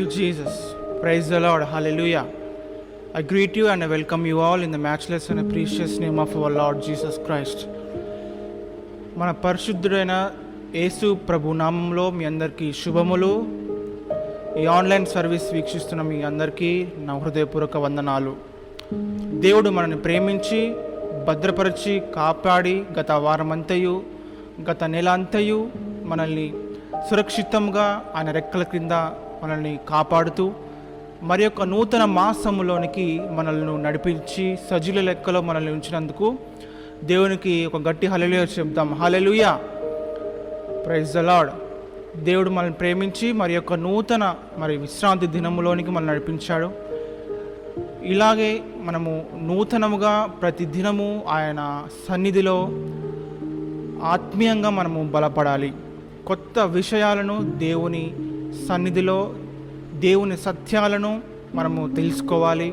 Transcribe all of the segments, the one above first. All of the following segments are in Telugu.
you, Jesus. Praise the Lord. Hallelujah. I greet you and I welcome you all in the matchless and precious name of our Lord Jesus Christ. మన పరిశుద్ధుడైన యేసు ప్రభు నామంలో మీ అందరికీ శుభములు. ఈ ఆన్లైన్ సర్వీస్ వీక్షిస్తున్న మీ అందరికీ నా హృదయపూర్వక వందనాలు. దేవుడు మనల్ని ప్రేమించి భద్రపరిచి కాపాడి గత వారమంతయు గత నెల అంతయు మనల్ని సురక్షితంగా ఆయన రెక్కల క్రింద మనల్ని కాపాడుతూ మరి యొక్క నూతన మాసములోనికి మనల్ని నడిపించి సజీల లెక్కలో మనల్ని ఉంచినందుకు దేవునికి ఒక గట్టి హల్లెలూయా చెప్దాం. హల్లెలూయా, ప్రైజ్ ద లార్డ్. దేవుడు మనల్ని ప్రేమించి మరి యొక్క నూతన విశ్రాంతి దినములోనికి మనల్ని నడిపించాడు. ఇలాగే మనము నూతనముగా ప్రతి దినము ఆయన సన్నిధిలో ఆత్మీయంగా మనము బలపడాలి. కొత్త విషయాలను దేవుని సన్నిధిలో దేవుని సత్యాలను మనము తెలుసుకోవాలి.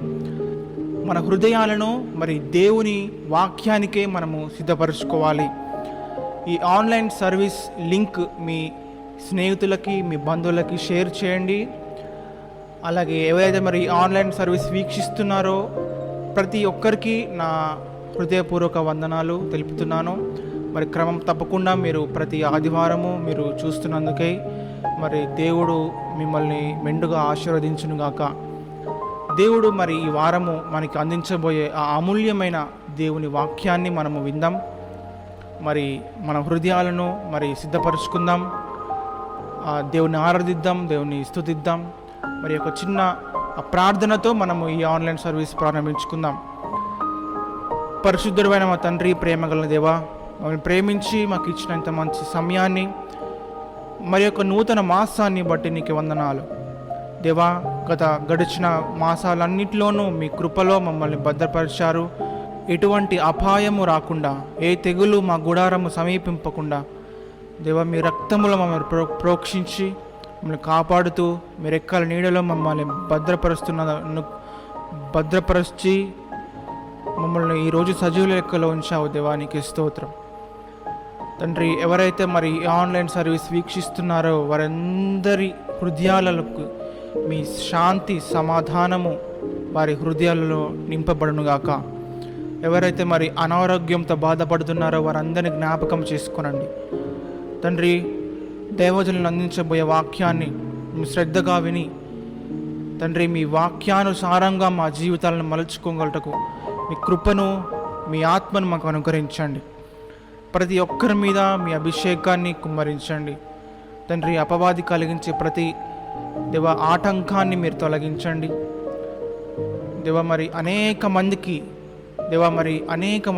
మన హృదయాలను దేవుని వాక్యానికే మనము సిద్ధపరచుకోవాలి. ఈ ఆన్లైన్ సర్వీస్ లింక్ మీ స్నేహితులకి మీ బంధువులకి షేర్ చేయండి. అలాగే ఎవరైతే ఆన్లైన్ సర్వీస్ వీక్షిస్తున్నారో ప్రతి ఒక్కరికి నా హృదయపూర్వక వందనాలు తెలుపుతున్నాను. క్రమం తప్పకుండా మీరు ప్రతి ఆదివారము మీరు చూస్తున్నందుకై దేవుడు మిమ్మల్ని మెండుగా ఆశీర్వదించునుగాక. దేవుడు ఈ వారము మనకి అందించబోయే ఆ అమూల్యమైన దేవుని వాక్యాన్ని మనము విందాం. మన హృదయాలను సిద్ధపరచుకుందాం. దేవుని ఆరాధిద్దాం, దేవుని స్తుతిద్దాం. ఒక చిన్న ప్రార్థనతో మనము ఈ ఆన్లైన్ సర్వీస్ ప్రారంభించుకుందాం. పరిశుద్ధుడైన మా తండ్రి, ప్రేమగల దేవా, మమ్మల్ని ప్రేమించి మాకు ఇచ్చినంత మంచి సమయాన్ని యొక్క నూతన మాసాన్ని బట్టి నీకు వందనాలు దేవా. గడిచిన మాసాలన్నిటిలోనూ మీ కృపలో మమ్మల్ని భద్రపరిచారు. ఎటువంటి అపాయము రాకుండా, ఏ తెగులు మా గుడారము సమీపింపకుండా దేవా మీ రక్తములో మమ్మల్ని ప్రోక్షించి మమ్మల్ని కాపాడుతూ మీ రెక్కల నీడలో మమ్మల్ని భద్రపరిచి మమ్మల్ని ఈరోజు సజీవుల లెక్కలో ఉంచావు దేవా, నీకు స్తోత్రం తండ్రి. ఎవరైతే ఆన్లైన్ సర్వీస్ వీక్షిస్తున్నారో వారందరి హృదయాలకు మీ శాంతి సమాధానము వారి హృదయాలలో నింపబడునుగాక. ఎవరైతే అనారోగ్యంతో బాధపడుతున్నారో వారందరినీ జ్ఞాపకం చేసుకోనండి తండ్రి. దైవజనులను అందించబోయే వాక్యాన్ని శ్రద్ధగా విని తండ్రి మీ వాక్యానుసారంగా మా జీవితాలను మలుచుకోగలటకు మీ కృపను మీ ఆత్మను మాకు అనుగ్రహించండి. ప్రతి ఒక్కరి మీద మీ అభిషేకాన్ని కుమ్మరించండి తండ్రి. అపవాది కలిగించే ప్రతి ఆటంకాన్ని మీరు తొలగించండి దేవా. అనేక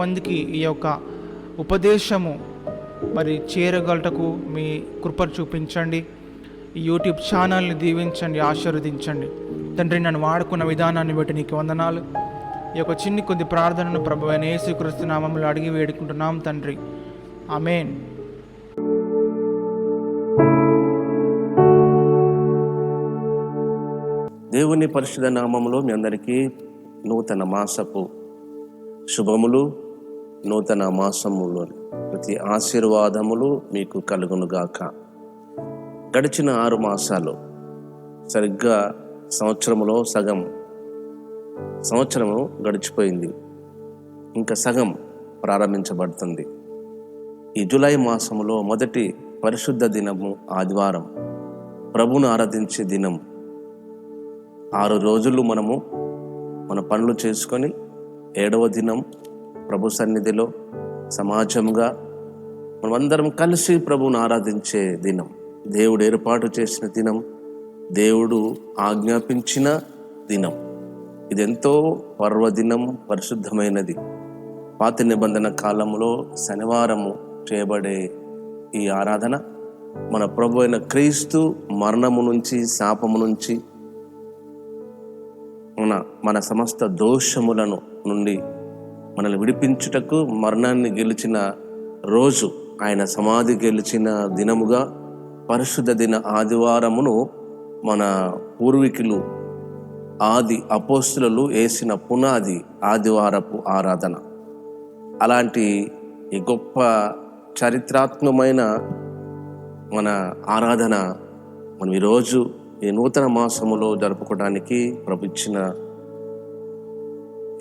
మందికి ఈ యొక్క ఉపదేశము చేరగలటకు మీ కృపను చూపించండి. ఈ యూట్యూబ్ ఛానల్ని దీవించండి, ఆశీర్వదించండి తండ్రి. నన్ను వాడుకున్న విధానాన్ని బట్టి నీకు వందనాలు. ఈ యొక్క కొద్ది ప్రార్థనను ప్రభువైన యేసుక్రీస్తు నామములో అడిగి వేడుకుంటున్నాం తండ్రి, ఆమేన్. దేవుని పరిశుద్ధ నామములో మీ అందరికీ నూతన మాసపు శుభములు. నూతన మాసములో ప్రతి ఆశీర్వాదములు మీకు కలుగునుగాక. గడిచిన 6 మాసాలు సరిగ్గా సంవత్సరములో సంవత్సరము గడిచిపోయింది, ఇంకా సగం ప్రారంభించబడుతుంది. ఈ జూలై మాసములో మొదటి పరిశుద్ధ దినము ఆదివారం, ప్రభువును ఆరాధించే దినం. 6 రోజులు మనము మన పనులు చేసుకొని 7వ దినం ప్రభు సన్నిధిలో సమాజంగా మనమందరం కలిసి ప్రభువును ఆరాధించే దినం. దేవుడు ఏర్పాటు చేసిన దినం, దేవుడు ఆజ్ఞాపించిన దినం. ఇదెంతో పర్వదినం, పరిశుద్ధమైనది. పాత నిబంధన కాలంలో శనివారము చేయబడే ఈ ఆరాధన మన ప్రభు అయిన క్రీస్తు మరణము నుంచి, శాపము నుంచి, మన సమస్త దోషములను నుండి మనల్ని విడిపించుటకు మరణాన్ని గెలిచిన రోజు, ఆయన సమాధి గెలిచిన దినముగా పరిశుద్ధ దిన ఆదివారమును మన పూర్వీకులు ఆది అపోస్తులు వేసిన పునాది ఆదివారపు ఆరాధన. అలాంటి ఈ గొప్ప చరిత్రాత్మకమైన మన ఆరాధన మనం ఈరోజు ఈ నూతన మాసములో జరుపుకోవడానికి ప్రభు ఇచ్చిన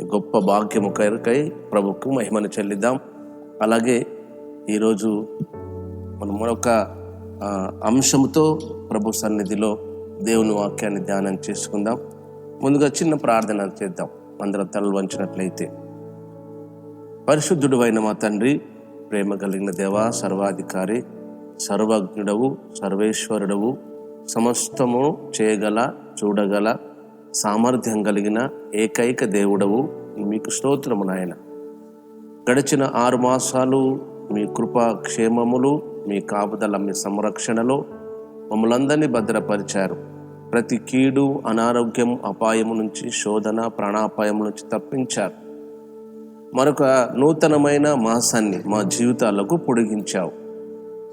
ఈ గొప్ప భాగ్యము కొరకై ప్రభుకు మహిమను చెల్లిద్దాం. అలాగే ఈరోజు మనం మరొక అంశంతో ప్రభు సన్నిధిలో దేవుని వాక్యాన్ని ధ్యానం చేసుకుందాం. ముందుగా చిన్న ప్రార్థన చేద్దాం. అందరం తలలు వంచినట్లయితే. పరిశుద్ధుడు అయిన మా తండ్రి, ప్రేమ కలిగిన దేవా, సర్వాధికారి, సర్వజ్ఞుడవు, సర్వేశ్వరుడవు, సమస్తము చేయగల, చూడగల సామర్థ్యం కలిగిన ఏకైక దేవుడవు, మీకు స్తోత్రము నాయన. గడిచిన 6 మాసాలు మీ కృపా క్షేమములు, మీ కాపుదల, మీ సంరక్షణలో మమ్మల్ందరినీ భద్రపరిచారు. ప్రతి కీడు, అనారోగ్యం, అపాయము నుంచి, శోధన, ప్రాణాపాయం నుంచి తప్పించారు. మరొక నూతనమైన మాసాన్ని మా జీవితాలకు పొడిగించావు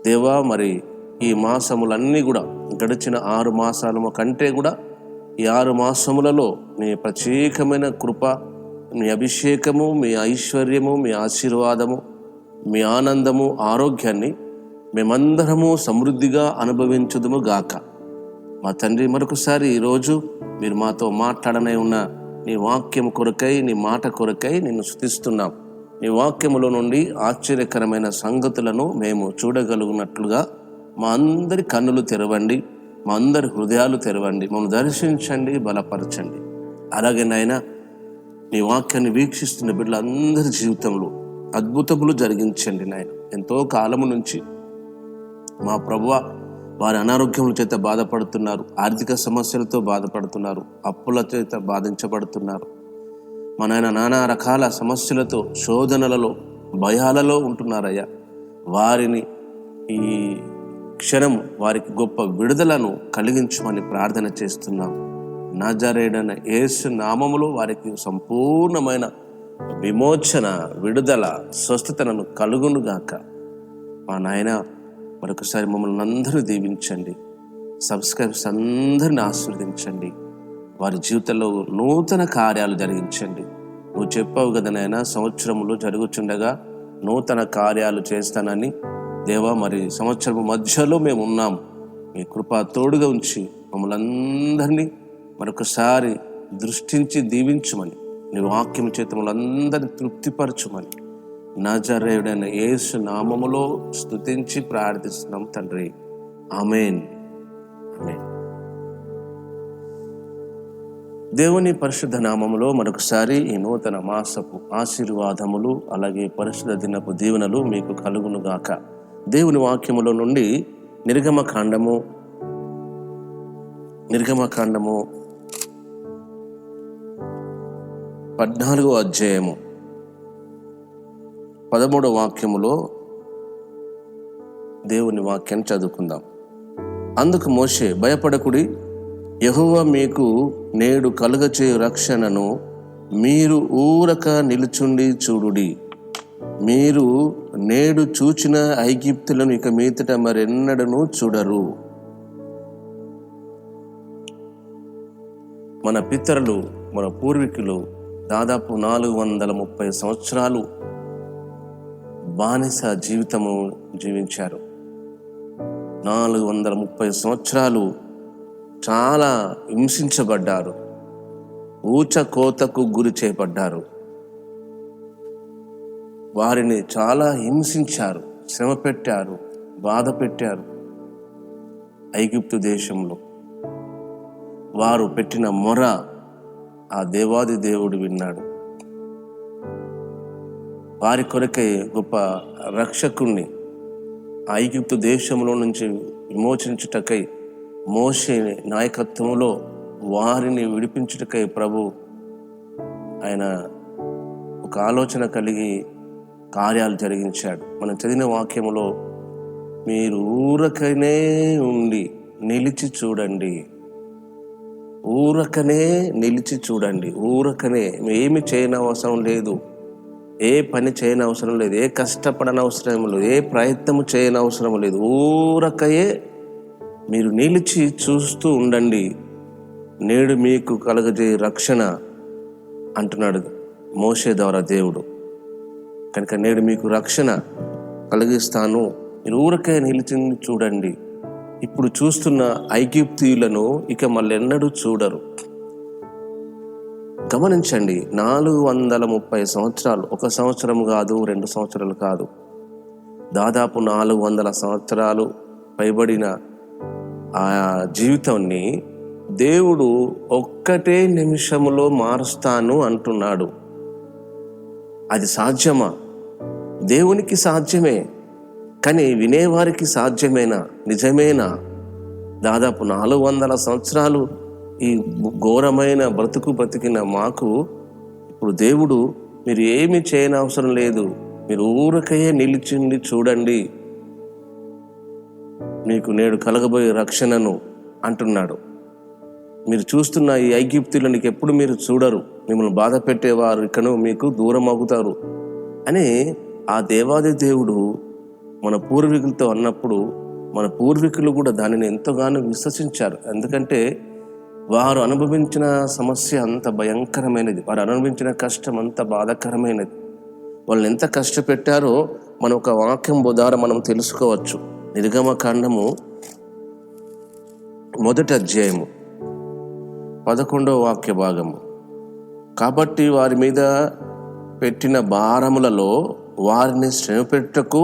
దేవా. మరి ఈ మాసములన్నీ కూడా గడిచిన 6 మాసాల కంటే కూడా ఈ 6 మాసములలో మీ ప్రత్యేకమైన కృప, మీ అభిషేకము, మీ ఐశ్వర్యము, మీ ఆశీర్వాదము, మీ ఆనందము, ఆరోగ్యాన్ని మేమందరము సమృద్ధిగా అనుభవించుదుము గాక. మా తండ్రి, మరొకసారి ఈరోజు మీరు మాతో మాట్లాడనే ఉన్న నీ వాక్యం కొరకై, నీ మాట కొరకై నిన్ను స్తుతిస్తున్నాం. నీ వాక్యములో నుండి ఆశ్చర్యకరమైన సంగతులను మేము చూడగలుగునట్లుగా మా అందరి కన్నులు తెరవండి, మా అందరి హృదయాలు తెరవండి, మమ్మల్ని దర్శించండి, బలపరచండి. అలాగే నాయన, నీ వాక్యాన్ని వీక్షిస్తున్న బిడ్డలందరి జీవితంలో అద్భుతములు జరిగించండి నాయన. ఎంతో కాలము నుంచి మా ప్రభువా వారి అనారోగ్యముల చేత బాధపడుతున్నారు, ఆర్థిక సమస్యలతో బాధపడుతున్నారు, అప్పుల చేత బాధించబడుతున్నారు. మా నాయన నానా రకాల సమస్యలతో, శోధనలలో, భయాలలో ఉంటున్నారయ్యా. వారిని ఈ క్షణం వారికి గొప్ప విడుదలను కలిగించమని ప్రార్థన చేస్తున్నాం. నజరేయుడైన యేసు నామములో వారికి సంపూర్ణమైన విమోచన, విడుదల, స్వస్థతను కలుగునుగాక. మా నాయన, మరొకసారి మమ్మల్ని అందరూ దీవించండి. సబ్స్క్రైబర్స్ అందరిని ఆశీర్వదించండి. వారి జీవితంలో నూతన కార్యాలు జరిగించండి. నువ్వు చెప్పావు కదా నాయన, సంవత్సరములు జరుగుచుండగా నూతన కార్యాలు చేస్తానని. దేవా, మరి సంవత్సరం మధ్యలో మేము ఉన్నాం. మీ కృప తోడుగా ఉంచి మమ్మల్ని అందరినీ మరొకసారి దృష్టించి దీవించమని, నీ వాక్యం చేత మమ్మల్ని తృప్తిపరచుమని నజరేయుడైన యేసు నామములో స్తుతించి ప్రార్థిస్తున్నాం తండ్రి. ఆమేన్, ఆమేన్. దేవుని పరిశుద్ధ నామములో మరొకసారి ఈ నూతన మాసపు ఆశీర్వాదములు, అలాగే పరిశుద్ధ దినపు దీవెనలు మీకు కలుగునుగాక. దేవుని వాక్యములో నుండి నిర్గమకాండము 14వ అధ్యాయము 13వ వాక్యములో దేవుని వాక్యాన్ని చదువుకుందాం. అందుకు మోషే, భయపడకుడి, యెహోవా మీకు నేడు కలుగచేయు రక్షణను మీరు ఊరక నిలుచుండి చూడుడి. మీరు నేడు చూచిన ఐగుప్తులను ఇక మీదట మరెన్నడను చూడరు. మన పితరులు, మన పూర్వీకులు దాదాపు 430 సంవత్సరాలు బానిస జీవితము జీవించారు. 430 సంవత్సరాలు చాలా హింసించబడ్డారు, ఊచకోతకు గురి చేయబడ్డారు. వారిని చాలా హింసించారు, శ్రమ పెట్టారు, బాధ పెట్టారు. ఐగుప్తు దేశంలో వారు పెట్టిన మొర ఆ దేవాది దేవుడు విన్నాడు. వారి కొరకై గొప్ప రక్షకుణ్ణి ఐగుప్తు దేశంలో నుంచి విమోచించుటకై మోషే నాయకత్వంలో వారిని విడిపించుటకై ప్రభు ఆయన ఒక ఆలోచన కలిగి కార్యాలు జరిగించాడు. మనం చదివిన వాక్యములో, మీరు ఊరకనే ఉండి నిలిచి చూడండి, ఊరకనే నిలిచి చూడండి. ఊరకనే ఏమి చేయనవసరం లేదు, ఏ పని చేయనవసరం లేదు, ఏ కష్టపడనవసరం లేదు, ఏ ప్రయత్నము చేయనవసరం లేదు. ఊరకయే మీరు నిలిచి చూస్తూ ఉండండి, నేడు మీకు కలగజే రక్షణ అంటున్నాడు మోషే ద్వారా దేవుడు. కనుక నేడు మీకు రక్షణ కలిగిస్తాను, మీరు ఊరకే నిలిచి చూడండి. ఇప్పుడు చూస్తున్న ఐగుప్తీయులను ఇక మళ్ళెన్నడూ చూడరు. గమనించండి, 430 సంవత్సరాలు, 1 సంవత్సరం కాదు, 2 సంవత్సరాలు కాదు, దాదాపు 400 సంవత్సరాలు పైబడిన ఆ జీవితాన్ని దేవుడు ఒక్కటే నిమిషంలో మారుస్తాను అంటున్నాడు. అది సాధ్యమా? దేవునికి సాధ్యమే, కానీ వినేవారికి సాధ్యమేనా? నిజమేనా? దాదాపు 400 సంవత్సరాలు ఈ ఘోరమైన బతికిన మాకు ఇప్పుడు దేవుడు మీరు ఏమి చేయనవసరం లేదు, మీరు ఊరకయే నిలిచిండి చూడండి, మీకు నేడు కలగబోయే రక్షణను అంటున్నాడు. మీరు చూస్తున్న ఈ ఐగుప్తులను ఎప్పుడు మీరు చూడరు, మిమ్మల్ని బాధ పెట్టేవారు ఇకను మీకు దూరం అవుతారు అని ఆ దేవాది దేవుడు మన పూర్వీకులతో అన్నప్పుడు మన పూర్వీకులు కూడా దానిని ఎంతగానో విశ్వసించారు. ఎందుకంటే వారు అనుభవించిన సమస్య అంత భయంకరమైనది, వారు అనుభవించిన కష్టం అంత బాధాకరమైనది. వాళ్ళని ఎంత కష్టపెట్టారో మన ఒక వాక్యం ద్వారా మనం తెలుసుకోవచ్చు. నిర్గమకాండము 1వ అధ్యాయము 11వ వాక్య భాగము. కాబట్టి వారి మీద పెట్టిన భారములలో వారిని శ్రమపెట్టకు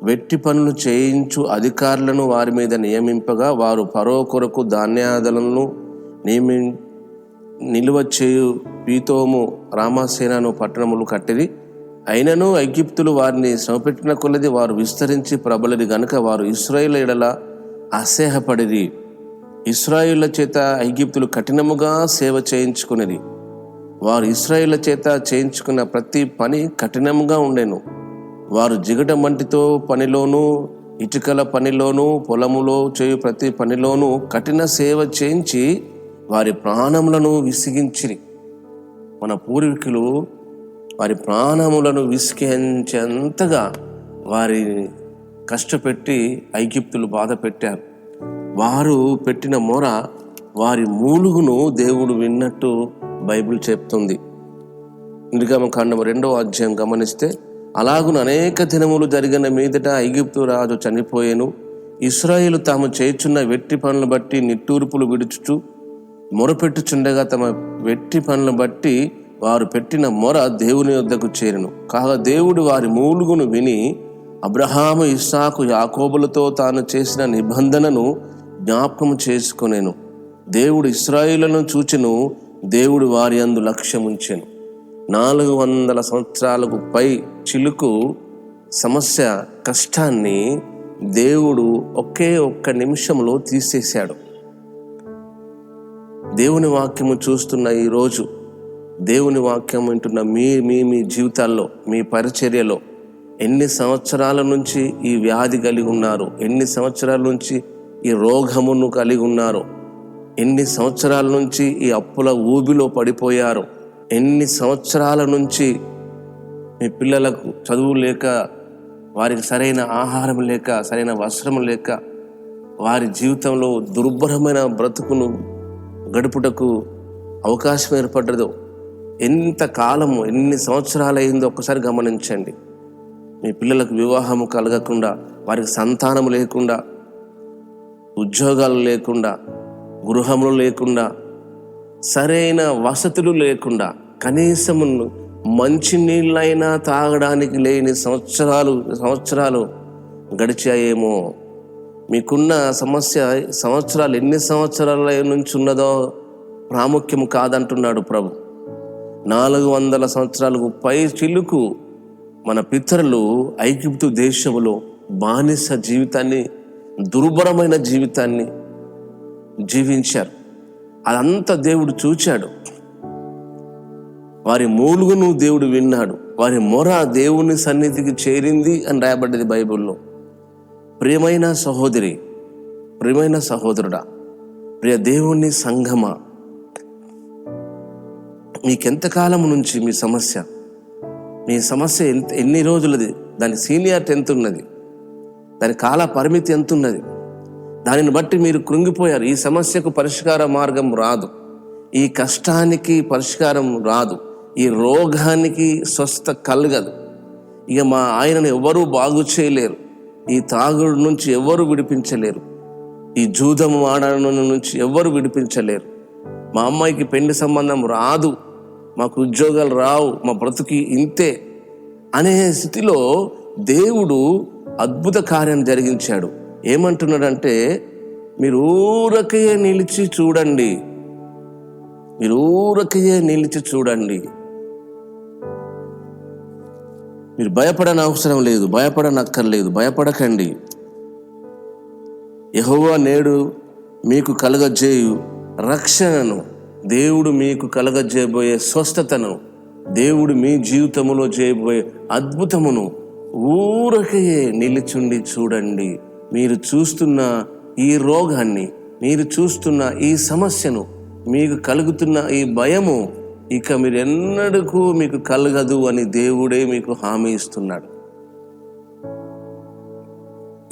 వెట్టి పనులు చేయించు అధికారులను వారి మీద నియమింపగా వారు ఫరో కొరకు ధాన్యాదులను నిలువ చేయు పీతోము రామసేనను పట్టణములు కట్టిరి. అయినను ఐగుప్తులు వారిని శ్రమపెట్టిన కొలది వారు విస్తరించి ప్రబలిది గనుక వారు ఇశ్రాయేలు ఎడల అసహ్యపడిరి. ఇశ్రాయేళ్ల చేత ఐగుప్తులు కఠినముగా సేవ చేయించుకునేది. వారు ఇశ్రాయేళ్ల చేత చేయించుకున్న ప్రతి పని కఠినముగా ఉండెను. వారు జిగట మంటితో పనిలోనూ ఇటుకల పనిలోనూ పొలములో చేయు ప్రతి పనిలోనూ కఠిన సేవ చేయించి వారి ప్రాణములను విసిగించిరి. మన పూర్వీకులు వారి ప్రాణములను విసిగించేంతగా వారిని కష్టపెట్టి ఐగుప్తులు బాధ పెట్టారు. వారు పెట్టిన మొర వారి మూలుగును దేవుడు విన్నట్టు బైబిల్ చెప్తుంది. నిర్గమకాండము 2వ అధ్యాయం గమనిస్తే, అలాగున అనేక దినములు జరిగిన మీదట ఐగుప్తు రాజు చనిపోయెను. ఇశ్రాయేలు తాము చేయుచున్న వెట్టి పనులను బట్టి నిట్టూర్పులు విడుచుచు మొరపెట్టుచుండగా తమ వెట్టి పనులను బట్టి వారు పెట్టిన మొర దేవుని యొద్దకు చేరెను. కాగా దేవుడు వారి మూలుగును విని అబ్రహాము, ఇస్సాకు, యాకోబులతో తాను చేసిన నిబంధనను జ్ఞాపకము చేసుకొనెను. దేవుడు ఇశ్రాయేలును చూచెను, దేవుడు వారి యందు లక్ష్యముంచెను. 400 సంవత్సరాలకు పై చిలుకు సమస్య కష్టాన్ని దేవుడు ఒక్క నిమిషంలో తీసేశాడు. దేవుని వాక్యము చూస్తున్న ఈరోజు, దేవుని వాక్యం వింటున్న మీ జీవితాల్లో, మీ పరిచర్యలో ఎన్ని సంవత్సరాల నుంచి ఈ వ్యాధి కలిగి ఉన్నారు, ఎన్ని సంవత్సరాల నుంచి ఈ రోగమును కలిగి ఉన్నారు, ఎన్ని సంవత్సరాల నుంచి ఈ అప్పుల ఊబిలో పడిపోయారు, ఎన్ని సంవత్సరాల నుంచి మీ పిల్లలకు చదువు లేక, వారికి సరైన ఆహారం లేక, సరైన వస్త్రం లేక, వారి జీవితంలో దుర్భరమైన బ్రతుకును గడుపుటకు అవకాశం ఏర్పడ్డదో, ఎంత కాలము, ఎన్ని సంవత్సరాలైందో ఒక్కసారి గమనించండి. మీ పిల్లలకు వివాహము కలగకుండా, వారికి సంతానం లేకుండా, ఉద్యోగాలు లేకుండా, గృహములు లేకుండా, సరైన వసతులు లేకుండా, కనీసము మంచి నీళ్ళైనా తాగడానికి లేని సంవత్సరాలు గడిచాయేమో. మీకున్న సమస్య సంవత్సరాలు ఎన్ని సంవత్సరాల నుంచి ఉన్నదో ప్రాముఖ్యం కాదంటున్నాడు ప్రభు. 400 సంవత్సరాలకు పై చిలుకు మన పితరులు ఐగుప్తు దేశంలో బానిస జీవితాన్ని, దుర్భరమైన జీవితాన్ని జీవించారు. అదంతా దేవుడు చూచాడు. వారి మూలుగును దేవుడు విన్నాడు. వారి మొర దేవుని సన్నిధికి చేరింది అని రాయబడ్డది బైబిల్లో. ప్రియమైన సహోదరి, ప్రియమైన సహోదరుడా, ప్రియ దేవుని సంఘమా, మీకెంతకాలం నుంచి మీ సమస్య ఎన్ని రోజులది, దాని సీనియారిటీ ఎంత ఉన్నది, దాని కాల పరిమితి ఎంత ఉన్నది, దానిని బట్టి మీరు కృంగిపోయారు. ఈ సమస్యకు పరిష్కార మార్గం రాదు, ఈ కష్టానికి పరిష్కారం రాదు, ఈ రోగానికి స్వస్థత కలగదు, ఇక మా ఆయనను ఎవరూ బాగు చేయలేరు, ఈ తాగుడు నుంచి ఎవరు విడిపించలేరు, ఈ జూదము ఆడడం నుంచి ఎవ్వరు విడిపించలేరు. మా అమ్మాయికి పెళ్లి సంబంధం రాదు, మాకు ఉద్యోగాలు రావు, మా బ్రతుకి ఇంతే అనే స్థితిలో దేవుడు అద్భుత కార్యం జరిగించాడు. ఏమంటున్నాడంటే, మీరు ఊరకయే నిలిచి చూడండి, మీరు ఊరకయే నిలిచి చూడండి. మీరు భయపడని అవసరం లేదు, భయపడనక్కర్లేదు, భయపడకండి. యెహోవా నేడు మీకు కలగజేయు రక్షణను, దేవుడు మీకు కలగజేయబోయే స్వస్థతను, దేవుడు మీ జీవితంలో చేయబోయే అద్భుతమును ఊరకయే నిలిచుండి చూడండి. మీరు చూస్తున్న ఈ రోగాన్ని, మీరు చూస్తున్న ఈ సమస్యను, మీకు కలుగుతున్న ఈ భయము ఇక మీరు ఎన్నడూ మీకు కలగదు అని దేవుడే మీకు హామీ ఇస్తున్నాడు.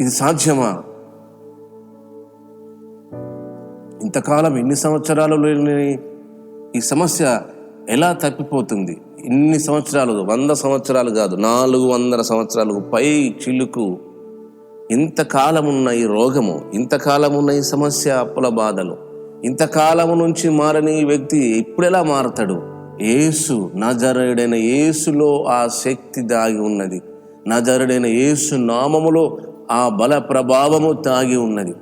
ఇది సాధ్యమా? ఇంతకాలం ఇన్ని సంవత్సరాలు లేని ఈ సమస్య ఎలా తప్పిపోతుంది? ఇన్ని సంవత్సరాలు, 100 సంవత్సరాలు కాదు, 400 సంవత్సరాలకు పై చిలుకు ఇంతకాలమున్న ఈ రోగము, ఇంతకాలమున్న ఈ సమస్య, అప్పుల బాధలు, ఇంతకాలము నుంచి మారని ఈ వ్యక్తి ఇప్పుడెలా మారతాడు? యేసు, నజరేయుడైన యేసులో ఆ శక్తి దాగి ఉన్నది. నజరేయుడైన యేసు నామములో ఆ బల ప్రభావము దాగి ఉన్నది.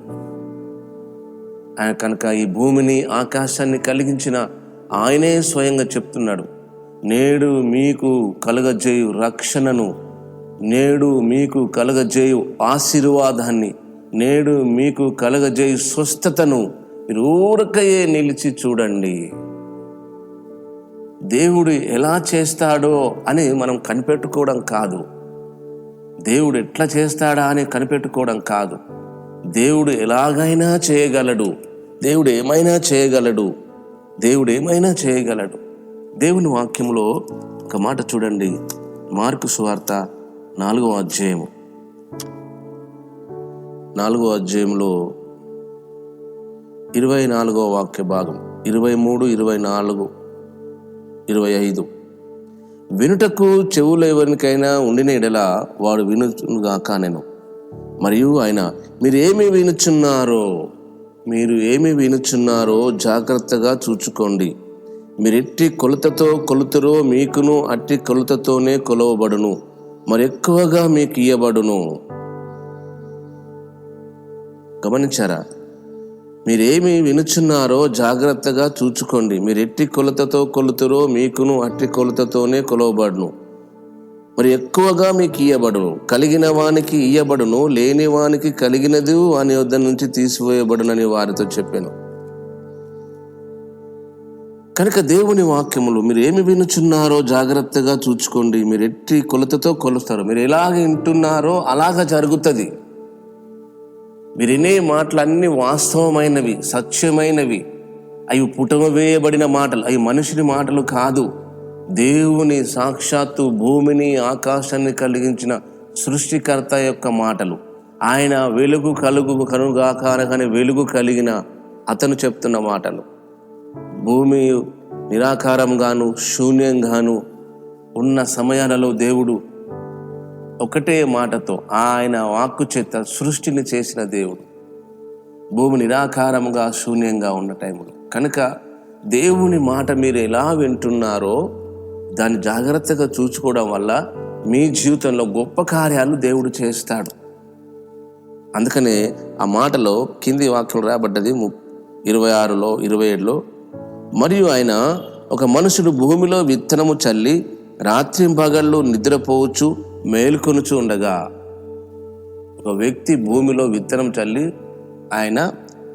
ఆయన కనుక ఈ భూమిని ఆకాశాన్ని కలిగించిన ఆయనే స్వయంగా చెప్తున్నాడు, నేడు మీకు కలగజేయు రక్షణను, నేడు మీకు కలగజేయు ఆశీర్వాదాన్ని, నేడు మీకు కలగజేయు స్వస్థతను మీరు ఊరకయే నిలిచి చూడండి. దేవుడు ఎలా చేస్తాడో అని మనం కనిపెట్టుకోవడం కాదు, దేవుడు ఎట్లా చేస్తాడా అని కనిపెట్టుకోవడం కాదు. దేవుడు ఎలాగైనా చేయగలడు, దేవుడు ఏమైనా చేయగలడు, దేవుడు ఏమైనా చేయగలడు. దేవుని వాక్యంలో ఒక మాట చూడండి, మార్కు సువార్త 4వ అధ్యాయము, 4వ అధ్యాయంలో 24వ వాక్య భాగం, 23, 24, 25. వినుటకు చెవులు ఎవరికైనా ఉండిన ఎడల వాడు వినుగాక నేను. మరియు ఆయన, మీరు ఏమి వినుచున్నారో జాగ్రత్తగా చూచుకోండి. మీరు ఎట్టి కొలతతో కొలుతురో మీకును అట్టి కొలతతోనే కొలవబడును, మరి ఎక్కువగా మీకు ఇయ్యబడును. గమనించారా? మీరేమి వినుచున్నారో జాగ్రత్తగా చూచుకోండి. మీరు ఎట్టి కొలతతో కొలుతురో మీకును అట్టి కొలతతోనే కొలవబడును, మరి ఎక్కువగా మీకు ఇయ్యబడును. కలిగిన వానికి ఇయ్యబడును, లేని వానికి కలిగినది వాని వద్ద నుంచి తీసివేయబడునని వారితో చెప్పాను. కనుక దేవుని వాక్యములు, మీరు ఏమి వినుచున్నారో జాగ్రత్తగా చూచుకోండి. మీరు ఎట్టి కొలతతో కొలుస్తారు, మీరు ఎలాగ వింటున్నారో అలాగ జరుగుతుంది. మీరు వినే మాటలన్నీ వాస్తవమైనవి, సత్యమైనవి. అవి పుటమ వేయబడిన మాటలు, అవి మనుషుని మాటలు కాదు. దేవుని సాక్షాత్తు భూమిని ఆకాశాన్ని కలిగించిన సృష్టికర్త యొక్క మాటలు. ఆయన వెలుగు కనుగాకనగానే వెలుగు కలిగిన అతను చెప్తున్న మాటలు. భూమి నిరాకారంగాను శూన్యంగాను ఉన్న సమయాలలో దేవుడు ఒకటే మాటతో ఆయన వాక్కు చేత సృష్టిని చేసిన దేవుడు. భూమి నిరాకారంగా శూన్యంగా ఉన్న టైంలో కనుక దేవుని మాట మీరు ఎలా వింటున్నారో దాన్ని జాగ్రత్తగా చూసుకోవడం వల్ల మీ జీవితంలో గొప్ప కార్యాలు దేవుడు చేస్తాడు. అందుకనే ఆ మాటలో కింది వాక్యం రాబడ్డది 26లో 27లో, మరియు ఆయన, ఒక మనుషుడు భూమిలో విత్తనము చల్లి రాత్రింపగళ్ళు నిద్రపోవచ్చు మేల్కొనుచు ఉండగా. ఒక వ్యక్తి భూమిలో విత్తనం చల్లి ఆయన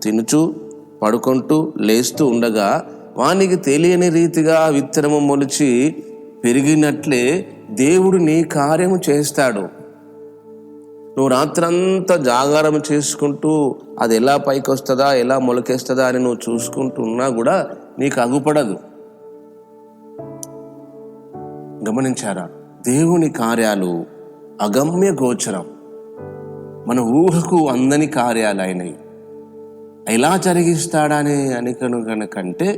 తినుచు పడుకుంటూ లేస్తూ ఉండగా వానికి తెలియని రీతిగా విత్తనము మొలిచి పెరిగినట్లే దేవుడు నీ కార్యము చేస్తాడు. నువ్వు రాత్రంతా జాగారం చేసుకుంటూ అది ఎలా పైకి వస్తుందా, ఎలా మొలకేస్తుందా అని నువ్వు చూసుకుంటున్నా కూడా నీకు అగుపడదు. గమనించారా? దేవుని కార్యాలు అగమ్య గోచరం, మన ఊహకు అందని కార్యాలు అయినవి. ఎలా జరిగిస్తాడని కనుకంటే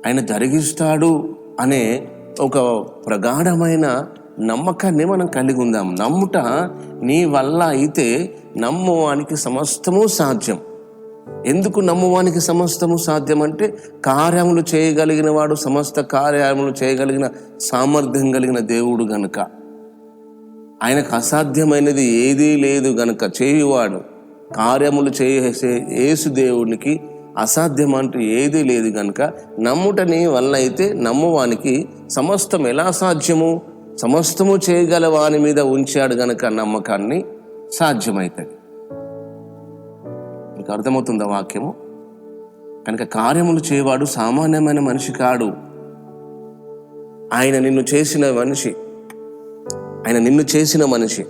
ఆయన జరిగిస్తాడు అనే ఒక ప్రగాఢమైన నమ్మకాన్ని మనం కలిగి ఉందాం. నమ్ముట నీ వల్ల అయితే నమ్మువానికి సమస్తము సాధ్యం. ఎందుకు నమ్మువానికి సమస్తము సాధ్యం అంటే, కార్యములు చేయగలిగిన వాడు, సమస్త కార్యములు చేయగలిగిన సామర్థ్యం కలిగిన దేవుడు గనుక, ఆయనకు అసాధ్యమైనది ఏదీ లేదు గనుక, చేయువాడు కార్యములు చేసే యేసు దేవునికి అసాధ్యం అంటూ ఏదీ లేదు గనుక, నమ్ముటని వల్ల అయితే నమ్మువానికి సమస్తం ఎలా సాధ్యము? సమస్తము చేయగల వాని మీద ఉంచాడు గనుక నమ్మకాన్ని సాధ్యమవుతుంది. మీకు అర్థమవుతుందా వాక్యము? కనుక కార్యములు చేయవాడు సామాన్యమైన మనిషి కాడు. ఆయన నిన్ను చేసిన మనిషి, ఆయన నిన్ను చేసిన మనిషి,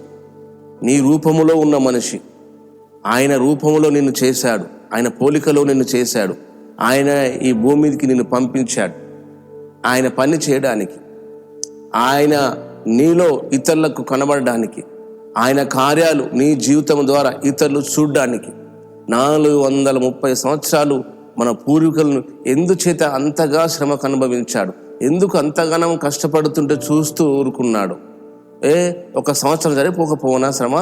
నీ రూపములో ఉన్న మనిషి. ఆయన రూపములో నిన్ను చేశాడు, ఆయన పోలికలో నిన్ను చేశాడు. ఆయన ఈ భూమి మీదకి నిన్ను పంపించాడు ఆయన పని చేయడానికి, ఆయన నీలో ఇతరులకు కనబడడానికి, ఆయన కార్యాలు నీ జీవితం ద్వారా ఇతరులు చూడడానికి. 430 సంవత్సరాలు మన పూర్వీకులను ఎందుచేత అంతగా శ్రమకు అనుభవించాడు? ఎందుకు అంతగానం కష్టపడుతుంటే చూస్తూ ఊరుకున్నాడు? ఒక సంవత్సరం సరిపోకపోనా శ్రమ?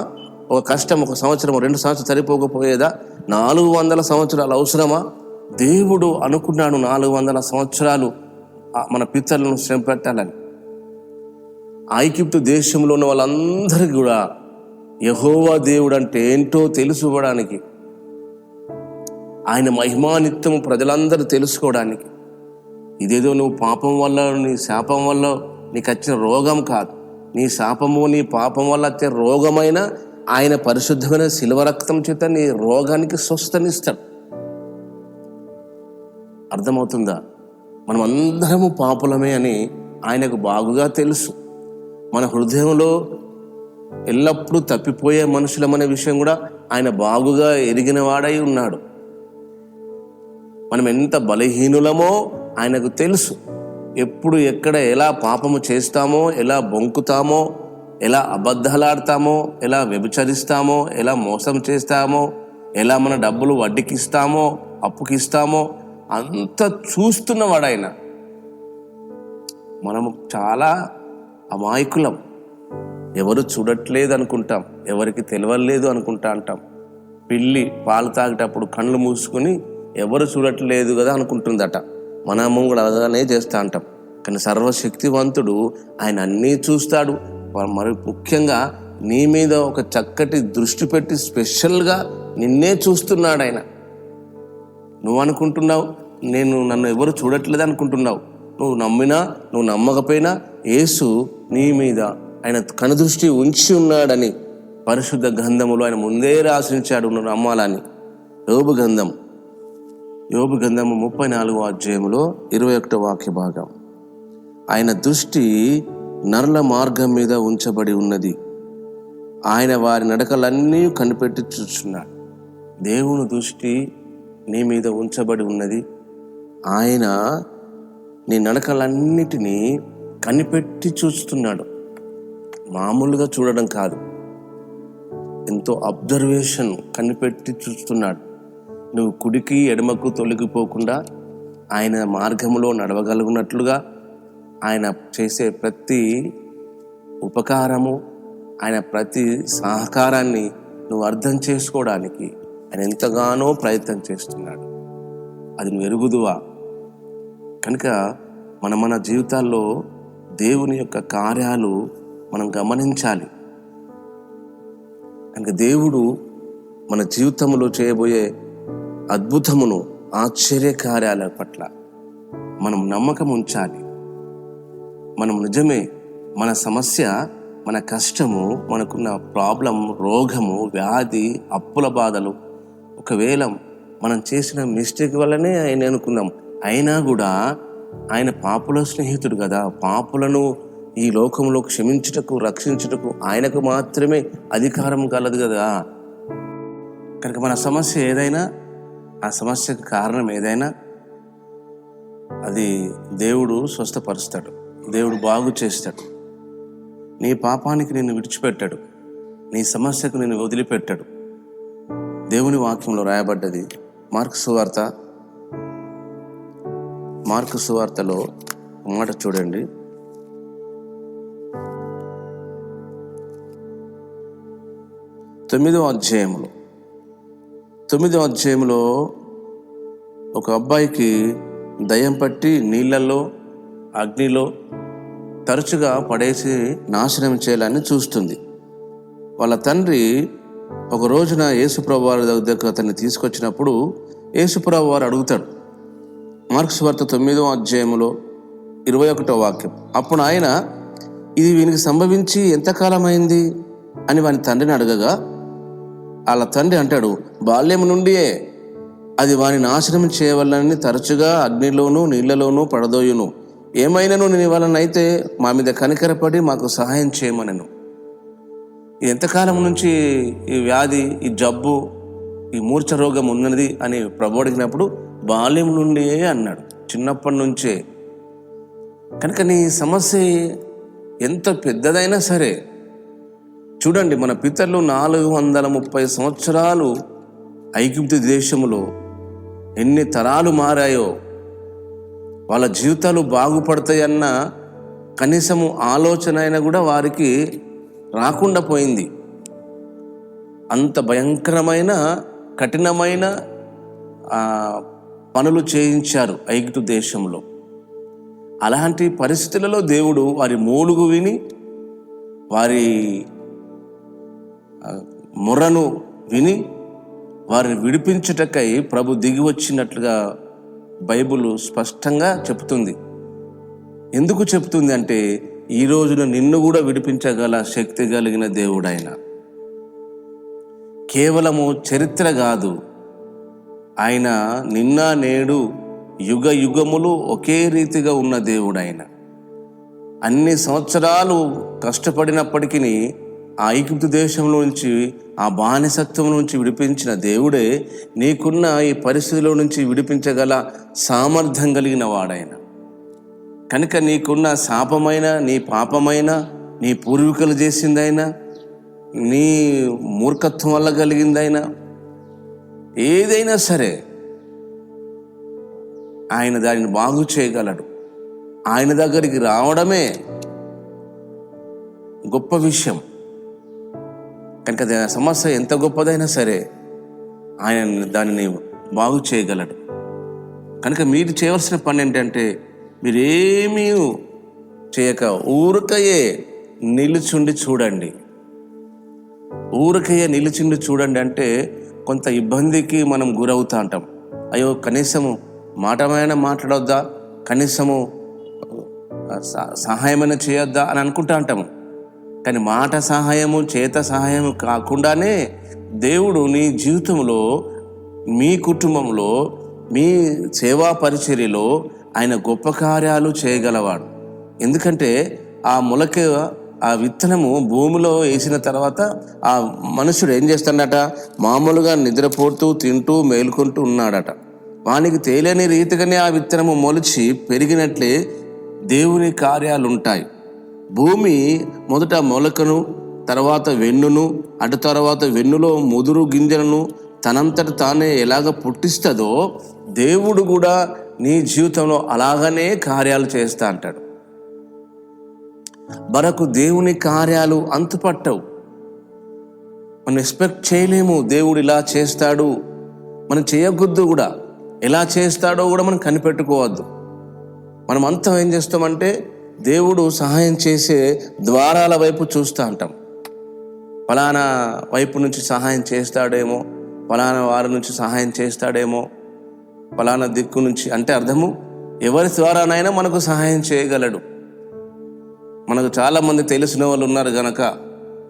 ఒక కష్టం ఒక సంవత్సరం 2 సంవత్సరాలు సరిపోకపోయేదా? 400 సంవత్సరాలు అవసరమా? దేవుడు అనుకున్నాడు 400 సంవత్సరాలు మన పితరులను శ్రమ పెట్టాలని. ఐగుప్తు దేశంలో ఉన్న వాళ్ళందరికీ కూడా యెహోవా దేవుడు అంటే ఏంటో తెలుసుకోవడానికి, ఆయన మహిమానిత్యము ప్రజలందరూ తెలుసుకోవడానికి. ఇదేదో నువ్వు పాపం వల్ల, నీ శాపం వల్ల నీకు వచ్చిన రోగం కాదు. నీ శాపము నీ పాపం వల్ల వచ్చే రోగమైన ఆయన పరిశుద్ధమైన శిలువ రక్తం చేత నీ రోగానికి స్వస్థనిస్తాడు. అర్థమవుతుందా? మనం అందరము పాపులమే అని ఆయనకు బాగుగా తెలుసు. మన హృదయంలో ఎల్లప్పుడూ తప్పిపోయే మనుషులమనే విషయం కూడా ఆయన బాగుగా ఎరిగిన వాడై ఉన్నాడు. మనం ఎంత బలహీనులమో ఆయనకు తెలుసు. ఎప్పుడు ఎక్కడ ఎలా పాపము చేస్తామో, ఎలా బొంకుతామో, ఎలా అబద్ధాలాడతామో, ఎలా వ్యభిచరిస్తామో, ఎలా మోసం చేస్తామో, ఎలా మన డబ్బులు వడ్డీకిస్తామో, అప్పుకిస్తామో అంతా చూస్తున్నవాడు ఆయన. మనము చాలా అమాయకులం. ఎవరు చూడట్లేదు అనుకుంటాం, ఎవరికి తెలియలేదు అనుకుంటా అంటాం. పిల్లి పాలు తాగేటప్పుడు కళ్ళు మూసుకొని ఎవరు చూడట్లేదు కదా అనుకుంటుందట. మనము కూడా అలానే చేస్తూ అంటాం. కానీ సర్వశక్తివంతుడు ఆయన అన్నీ చూస్తాడు. మరి ముఖ్యంగా నీ మీద ఒక చక్కటి దృష్టి పెట్టి స్పెషల్గా నిన్నే చూస్తున్నాడు ఆయన. నువ్వు అనుకుంటున్నావు నన్ను ఎవరు చూడట్లేదు అనుకుంటున్నావు. నువ్వు నమ్మినా నువ్వు నమ్మకపోయినా యేసు నీ మీద ఆయన కనుదృష్టి ఉంచి ఉన్నాడని పరిశుద్ధ గ్రంథములో ఆయన ముందే రాసించాడు, నువ్వు నమ్మాలని. యోబు గ్రంథము 34వ అధ్యాయములో 21వ వాక్య భాగం. ఆయన దృష్టి నరుల మార్గం మీద ఉంచబడి ఉన్నది, ఆయన వారి నడకలన్నీ కనిపెట్టి చూస్తున్నాడు. దేవుని దృష్టి నీ మీద ఉంచబడి ఉన్నది. ఆయన నీ నడకలన్నిటినీ కనిపెట్టి చూస్తున్నాడు. మామూలుగా చూడడం కాదు, ఎంతో అబ్జర్వేషన్ కనిపెట్టి చూస్తున్నాడు. నువ్వు కుడికి ఎడమకు తొలగిపోకుండా ఆయన మార్గంలో నడవగలుగునట్లుగా ఆయన చేసే ప్రతి ఉపకారము, ఆయన ప్రతి సహకారాన్ని నువ్వు అర్థం చేసుకోవడానికి ఆయన ఎంతగానో ప్రయత్నం చేస్తున్నాడు. అది నువ్వు ఎరుగుదువా? కనుక మన జీవితాల్లో దేవుని యొక్క కార్యాలు మనం గమనించాలి. కనుక దేవుడు మన జీవితంలో చేయబోయే అద్భుతమును, ఆశ్చర్య కార్యాల పట్ల మనం నమ్మకం ఉంచాలి. మనం నిజమే మన సమస్య, మన కష్టము, మనకున్న ప్రాబ్లం, రోగము, వ్యాధి, అప్పుల బాధలు ఒకవేళ మనం చేసిన మిస్టేక్ వల్లనే ఆయన అనుకుందాం. అయినా కూడా ఆయన పాపుల స్నేహితుడు కదా. పాపులను ఈ లోకంలో క్షమించుటకు, రక్షించుటకు ఆయనకు మాత్రమే అధికారం కలదు కదా. కనుక మన సమస్య ఏదైనా, ఆ సమస్యకు కారణం ఏదైనా అది దేవుడు స్వస్థపరుస్తాడు, దేవుడు బాగు చేస్తాడు. నీ పాపానికి నిన్ను విడిచిపెట్టాడు, నీ సమస్యకు నిన్ను వదిలిపెట్టాడు. దేవుని వాక్యంలో రాయబడ్డది. మార్కు సువార్తలో మాట చూడండి. 9వ అధ్యాయంలో ఒక అబ్బాయికి దయ్యం పట్టి నీళ్ళల్లో అగ్నిలో తరచుగా పడేసి నాశనం చేయాలని చూస్తుంది. వాళ్ళ తండ్రి ఒక రోజున యేసుప్రభు వారి దగ్గరకు అతన్ని తీసుకొచ్చినప్పుడు యేసుప్రభు వారు అడుగుతాడు. మార్కు సువార్త 9వ అధ్యాయంలో 21వ వాక్యం. అప్పుడు ఆయన, ఇది వీనికి సంభవించి ఎంతకాలం అయింది అని వాని తండ్రిని అడగగా, వాళ్ళ తండ్రి అంటాడు, బాల్యం నుండియే అది వాని నాశనం చేయవలనని తరచుగా అగ్నిలోనూ నీళ్లలోనూ పడదోయును. ఏమైనాను నీ వలనైతే మా మీద కనికరపడి మాకు సహాయం చేయమనను. ఎంతకాలం నుంచి ఈ వ్యాధి, ఈ జబ్బు, ఈ మూర్ఛ రోగం ఉన్నది అని ప్రభు అడిగినప్పుడు బాల్యం నుండి అన్నాడు, చిన్నప్పటి నుంచే. కనుక నీ సమస్య ఎంత పెద్దదైనా సరే, చూడండి, మన పితరులు 430 సంవత్సరాలు ఐగుప్తు దేశంలో ఎన్ని తరాలు మారాయో, వాళ్ళ జీవితాలు బాగుపడతాయన్న కనీసము ఆలోచన అయినా కూడా వారికి రాకుండా పోయింది. అంత భయంకరమైన కఠినమైన పనులు చేయించారు ఐగుప్తు దేశంలో. అలాంటి పరిస్థితులలో దేవుడు వారి మూలుగు విని, వారి మొరను విని వారిని విడిపించుటకై ప్రభు దిగి వచ్చినట్లుగా బైబిల్ స్పష్టంగా చెప్తుంది. ఎందుకు చెప్తుంది అంటే, ఈ రోజున నిన్ను కూడా విడిపించగల శక్తి కలిగిన దేవుడు ఆయన. కేవలము చరిత్ర కాదు, ఆయన నిన్న నేడు యుగ యుగములు ఒకే రీతిగా ఉన్న దేవుడు ఆయన. అన్ని సంవత్సరాలు కష్టపడినప్పటికీ ఆ ఐగుప్తు దేశంలో నుంచి, ఆ బానిసత్వం నుంచి విడిపించిన దేవుడే నీకున్న ఈ పరిస్థితిలో నుంచి విడిపించగల సామర్థ్యం కలిగిన వాడాయన. కనుక నీకున్న శాపమైన, నీ పాపమైన, నీ పూర్వీకులు చేసిందైనా, నీ మూర్ఖత్వం వల్ల కలిగిందైనా, ఏదైనా సరే ఆయన దానిని బాగు చేయగలడు. ఆయన దగ్గరికి రావడమే గొప్ప విషయం. కనుక సమస్య ఎంత గొప్పదైనా సరే ఆయన దానిని బాగు చేయగలడు. కనుక మీరు చేయవలసిన పని ఏంటంటే, మీరేమీ చేయక ఊరకయే నిలుచుండి చూడండి. ఊరకయే నిలుచుండి చూడండి అంటే కొంత ఇబ్బందికి మనం గురవుతూ ఉంటాం. అయ్యో, కనీసము మాటమైనా మాట్లాడొద్దా, కనీసము సహాయమైనా చేయొద్దా అని అనుకుంటూ ఉంటాము. కానీ మాట సహాయము, చేత సహాయము కాకుండానే దేవుడు నీ జీవితంలో, మీ కుటుంబంలో, మీ సేవా పరిచర్యలో ఆయన గొప్ప కార్యాలు చేయగలవాడు. ఎందుకంటే ఆ మొలక, ఆ విత్తనము భూమిలో వేసిన తర్వాత ఆ మనుషుడు ఏం చేస్తాడట, మామూలుగా నిద్రపోతూ తింటూ మేలుకుంటూ ఉన్నాడట. వానికి తేలియని రీతిగానే ఆ విత్తనము మొలిచి పెరిగినట్లే దేవుని కార్యాలు ఉంటాయి. భూమి మొదట మొలకను, తర్వాత వెన్నును, అటు తర్వాత వెన్నులో ముదురు గింజలను తనంతట తానే ఎలాగ పుట్టిస్తుందో దేవుడు కూడా నీ జీవితంలో అలాగనే కార్యాలు చేస్తా అంటాడు. మనకు దేవుని కార్యాలు అంతుపట్టవు. మనం ఎక్స్పెక్ట్ చేయలేము దేవుడు ఇలా చేస్తాడు, మనం చేయకూడదు కూడా. ఎలా చేస్తాడో కూడా మనం కనిపెట్టుకోవద్దు. మనం అంతా ఏం చేస్తామంటే దేవుడు సహాయం చేసే ద్వారాల వైపు చూస్తూ ఉంటాం. ఫలానా వైపు నుంచి సహాయం చేస్తాడేమో, ఫలానా వారి నుంచి సహాయం చేస్తాడేమో, ఫలానా దిక్కు నుంచి. అంటే అర్థము, ఎవరి ద్వారానైనా మనకు సహాయం చేయగలడు. మనకు చాలామంది తెలిసిన వాళ్ళు ఉన్నారు గనక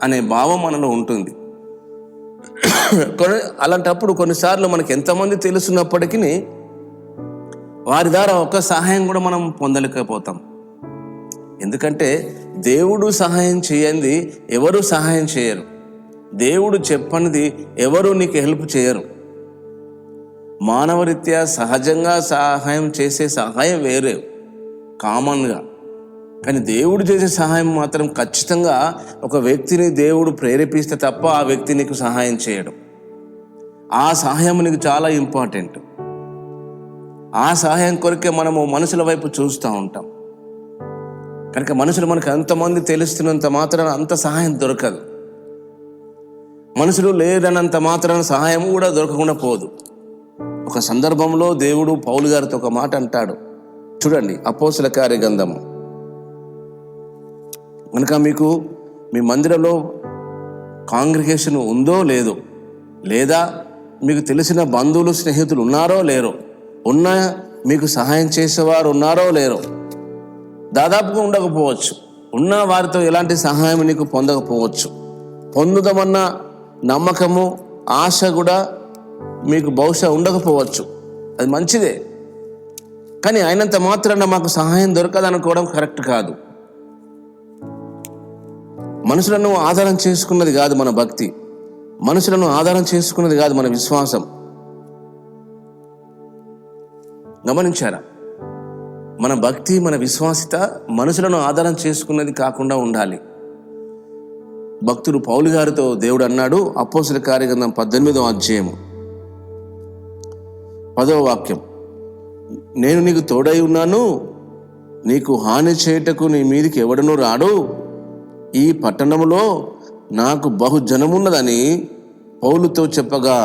అనే భావం మనలో ఉంటుంది. అలాంటప్పుడు కొన్నిసార్లు మనకు ఎంతమంది తెలుసున్నప్పటికీ వారి ద్వారా ఒక్క సహాయం కూడా మనం పొందలేకపోతాం. ఎందుకంటే దేవుడు సహాయం చేయంది ఎవరు సహాయం చేయరు. దేవుడు చెప్పనిది ఎవరు నీకు హెల్ప్ చేయరు. మానవరీత్యా సహజంగా సహాయం చేసే సహాయం వేరే, కామన్గా. కానీ దేవుడు చేసే సహాయం మాత్రం ఖచ్చితంగా ఒక వ్యక్తిని దేవుడు ప్రేరేపిస్తే తప్ప ఆ వ్యక్తి నీకు సహాయం చేయడం. ఆ సహాయం నీకు చాలా ఇంపార్టెంట్. ఆ సహాయం కొరకే మనము మనుషుల వైపు చూస్తూ ఉంటాం. కనుక మనుషులు మనకు ఎంతమంది తెలుస్తున్నంత మాత్రాన అంత సహాయం దొరకదు. మనుషులు లేదన్నంత మాత్రాన సహాయం కూడా దొరకకుండా పోదు. ఒక సందర్భంలో దేవుడు పౌలు గారితో ఒక మాట అంటాడు. చూడండి, అపోస్తల కార్యగ్రంథము. కనుక మీకు మీ మందిరంలో కాంగ్రిగేషన్ ఉందో లేదో, లేదా మీకు తెలిసిన బంధువులు స్నేహితులు ఉన్నారో లేరో, ఉన్నా మీకు సహాయం చేసేవారు ఉన్నారో లేరో, దాదాపుగా ఉండకపోవచ్చు. ఉన్న వారితో ఎలాంటి సహాయం నీకు పొందకపోవచ్చు. పొందుదామన్న నమ్మకము, ఆశ కూడా మీకు బహుశా ఉండకపోవచ్చు. అది మంచిదే. కానీ అయినంత మాత్రాన మాకు సహాయం దొరకదనుకోవడం కరెక్ట్ కాదు. మనుషులను ఆధారం చేసుకున్నది కాదు మన భక్తి, మనుషులను ఆధారం చేసుకున్నది కాదు మన విశ్వాసం. గమనించారా? మన భక్తి, మన విశ్వాసిత మనుషులను ఆధారం చేసుకున్నది కాకుండా ఉండాలి. భక్తుడు పౌలు గారితో దేవుడు అన్నాడు, అపోస్తల కార్యగ్రంథం 18వ అధ్యాయము 10వ వాక్యం, నేను నీకు తోడై ఉన్నాను, నీకు హాని చేయుటకు నీ మీదికి ఎవడనూ రాడు, ఈ పట్టణములో నాకు బహుజనమున్నదని పౌలుతో చెప్పగా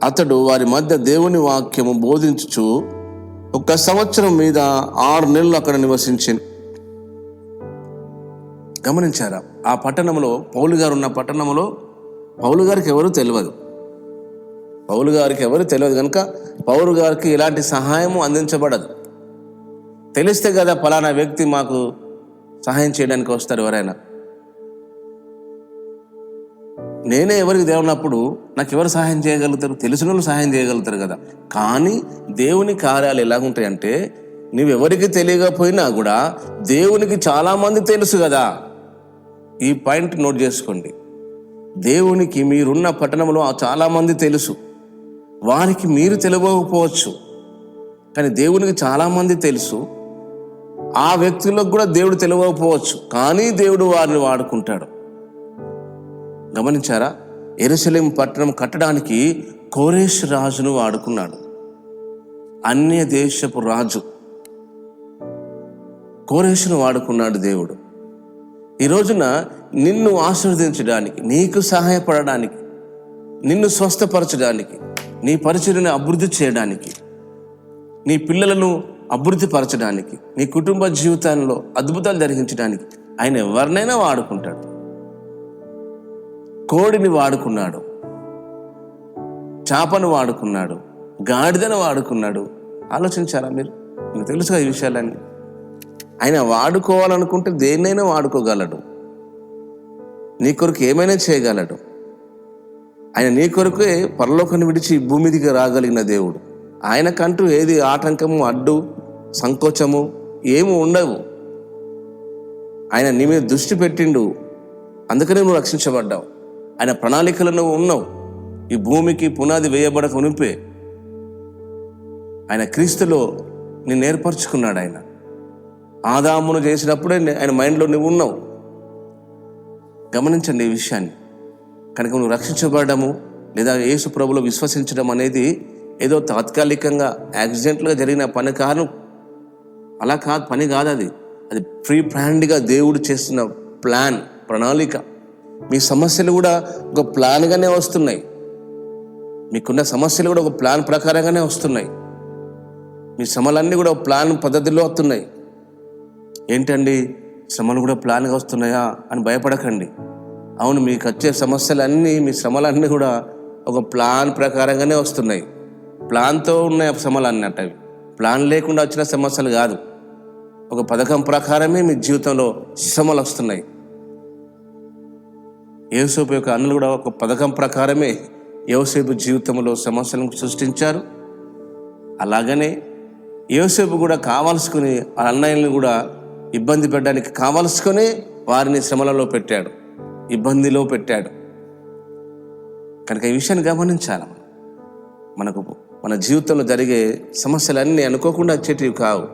అతడు వారి మధ్య దేవుని వాక్యము బోధించుచు 1 సంవత్సరం మీద 6 నెలలు అక్కడ నివసించింది. గమనించారా? ఆ పట్టణంలో, పౌలు గారు ఉన్న పట్టణంలో పౌలు గారికి ఎవరు తెలియదు. కనుక పౌలు గారికి ఎలాంటి సహాయము అందించబడదు. తెలిస్తే కదా పలానా వ్యక్తి మాకు సహాయం చేయడానికి వస్తారు. ఎవరైనా నేనే ఎవరికి దేవునప్పుడు నాకు ఎవరు సహాయం చేయగలుగుతారు? తెలిసిన వాళ్ళు సహాయం చేయగలుగుతారు కదా. కానీ దేవుని కార్యాలు ఎలాగుంటాయంటే, నువ్వెవరికి తెలియకపోయినా కూడా దేవునికి చాలామంది తెలుసు కదా. ఈ పాయింట్ నోట్ చేసుకోండి. దేవునికి మీరున్న పట్టణంలో చాలామంది తెలుసు. వారికి మీరు తెలియకపోవచ్చు, కానీ దేవునికి చాలామంది తెలుసు. ఆ వ్యక్తులకు కూడా దేవుడు తెలియకపోవచ్చు, కానీ దేవుడు వారిని వాడుకుంటాడు. గమనించారా? యెరూషలేము పట్టణం కట్టడానికి కోరేషు రాజును వాడుకున్నాడు. అన్య దేశపు రాజు కోరేషును వాడుకున్నాడు దేవుడు. ఈ రోజున నిన్ను ఆశీర్వదించడానికి, నీకు సహాయపడడానికి, నిన్ను స్వస్థపరచడానికి, నీ పరిచర్యను అభివృద్ధి చేయడానికి, నీ పిల్లలను అభివృద్ధి పరచడానికి, నీ కుటుంబ జీవితంలో అద్భుతాలు జరిగించడానికి ఆయన ఎవరినైనా వాడుకుంటాడు. కోడిని వాడుకున్నాడు, చేపను వాడుకున్నాడు, గాడిదను వాడుకున్నాడు. ఆలోచించారా మీరు? మీకు తెలుసుగా ఈ విషయాలన్నీ. ఆయన వాడుకోవాలనుకుంటే దేన్నైనా వాడుకోగలడు. నీ కొరకు ఏమైనా చేయగలడు. ఆయన నీ కొరకే పరలోకాన్ని విడిచి భూమి మీదికి రాగలిగిన దేవుడు. ఆయనకంటూ ఏది ఆటంకము, అడ్డు, సంకోచము ఏమి ఉండవు. ఆయన నీ మీద దృష్టి పెట్టిండు, అందుకనే నువ్వు రక్షించబడ్డావు. ఆయన ప్రణాళికలు నువ్వు ఉన్నావు. ఈ భూమికి పునాది వేయబడక ఉనిపే ఆయన క్రీస్తులో నిన్ను ఏర్పరచుకున్నాడు. ఆయన ఆదామును చేసినప్పుడే ఆయన మైండ్లో నువ్వు ఉన్నావు. గమనించండి ఈ విషయాన్ని. కనుక నువ్వు రక్షించబడము లేదా యేసు ప్రభులో విశ్వసించడం అనేది ఏదో తాత్కాలికంగా యాక్సిడెంట్గా జరిగిన పని కాదు. అలా కాదు, పని కాదు. అది ప్రీ ప్లాన్డ్గా దేవుడు చేస్తున్న ప్లాన్, ప్రణాళిక. మీ సమస్యలు కూడా ఒక ప్లాన్గానే వస్తున్నాయి. మీకున్న సమస్యలు కూడా ఒక ప్లాన్ ప్రకారంగానే వస్తున్నాయి. మీ శ్రమలన్నీ కూడా ఒక ప్లాన్ పద్ధతిలో వస్తున్నాయి. ఏంటండి శ్రమలు కూడా ప్లాన్గా వస్తున్నాయా అని భయపడకండి. అవును, మీకు వచ్చే సమస్యలన్నీ, మీ శ్రమలన్నీ కూడా ఒక ప్లాన్ ప్రకారంగానే వస్తున్నాయి. ప్లాన్తో ఉన్నాయి శ్రమలు అన్నట్టు. అవి ప్లాన్ లేకుండా వచ్చిన సమస్యలు కాదు. ఒక పథకం ప్రకారమే మీ జీవితంలో శ్రమలు వస్తున్నాయి. యోసేపు యొక్క అన్నలు కూడా ఒక పథకం ప్రకారమే యోసేపు జీవితంలో సమస్యలను సృష్టించారు. అలాగనే యోసేపు కూడా కావాల్సుకుని ఆ అన్నయ్యలను కూడా ఇబ్బంది పెట్టడానికి కావాల్సుకొని వారిని శ్రమలలో పెట్టాడు, ఇబ్బందిలో పెట్టాడు. కనుక ఈ విషయాన్ని గమనించాలి. మన జీవితంలో జరిగే సమస్యలన్నీ అనుకోకుండా వచ్చేటివి కావు.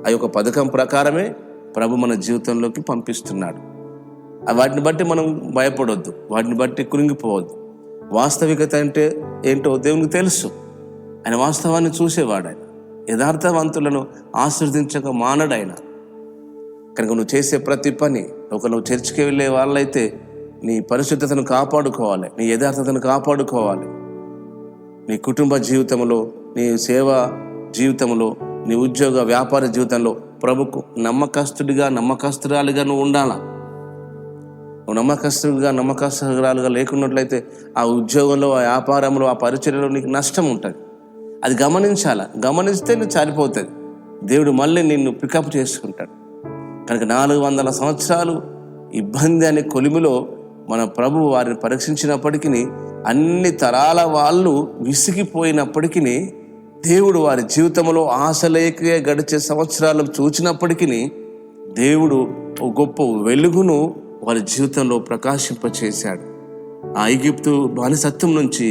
అవి ఒక పథకం ప్రకారమే ప్రభు మన జీవితంలోకి పంపిస్తున్నాడు. వాటిని బట్టి మనం భయపడొద్దు, వాటిని బట్టి కురింగిపోవద్దు. వాస్తవికత అంటే ఏంటో దేవునికి తెలుసు. ఆయన వాస్తవాన్ని చూసేవాడు. ఆయన యథార్థవంతులను ఆశీర్వదించక మానడు ఆయన. కనుక నువ్వు చేసే ప్రతి పని, నువ్వు చర్చికి వెళ్ళే వాళ్ళైతే నీ పరిశుద్ధతను కాపాడుకోవాలి, నీ యథార్థతను కాపాడుకోవాలి. నీ కుటుంబ జీవితంలో, నీ సేవా జీవితంలో, నీ ఉద్యోగ వ్యాపార జీవితంలో ప్రభుకు నమ్మకస్తురాలుగా నువ్వు ఉండాలా. నువ్వు నమ్మకస్తురాలుగా లేకున్నట్లయితే ఆ ఉద్యోగంలో, ఆ వ్యాపారంలో, ఆ పరిచర్యలో నీకు నష్టం ఉంటుంది. అది గమనించాలా. గమనిస్తే నువ్వు చాలిపోతుంది. దేవుడు మళ్ళీ నిన్ను పికప్ చేసుకుంటాడు. కనుక 400 సంవత్సరాలు ఇబ్బంది అనే కొలిమిలో మన ప్రభు వారిని పరీక్షించినప్పటికీ, అన్ని తరాల వాళ్ళు విసిగిపోయినప్పటికీ, దేవుడు వారి జీవితంలో ఆశలేకే గడిచే సంవత్సరాలు చూచినప్పటికీ దేవుడు ఒక గొప్ప వెలుగును వారి జీవితంలో ప్రకాశింపచేశాడు. ఆ ఐగుప్తు బానిసత్వం నుంచి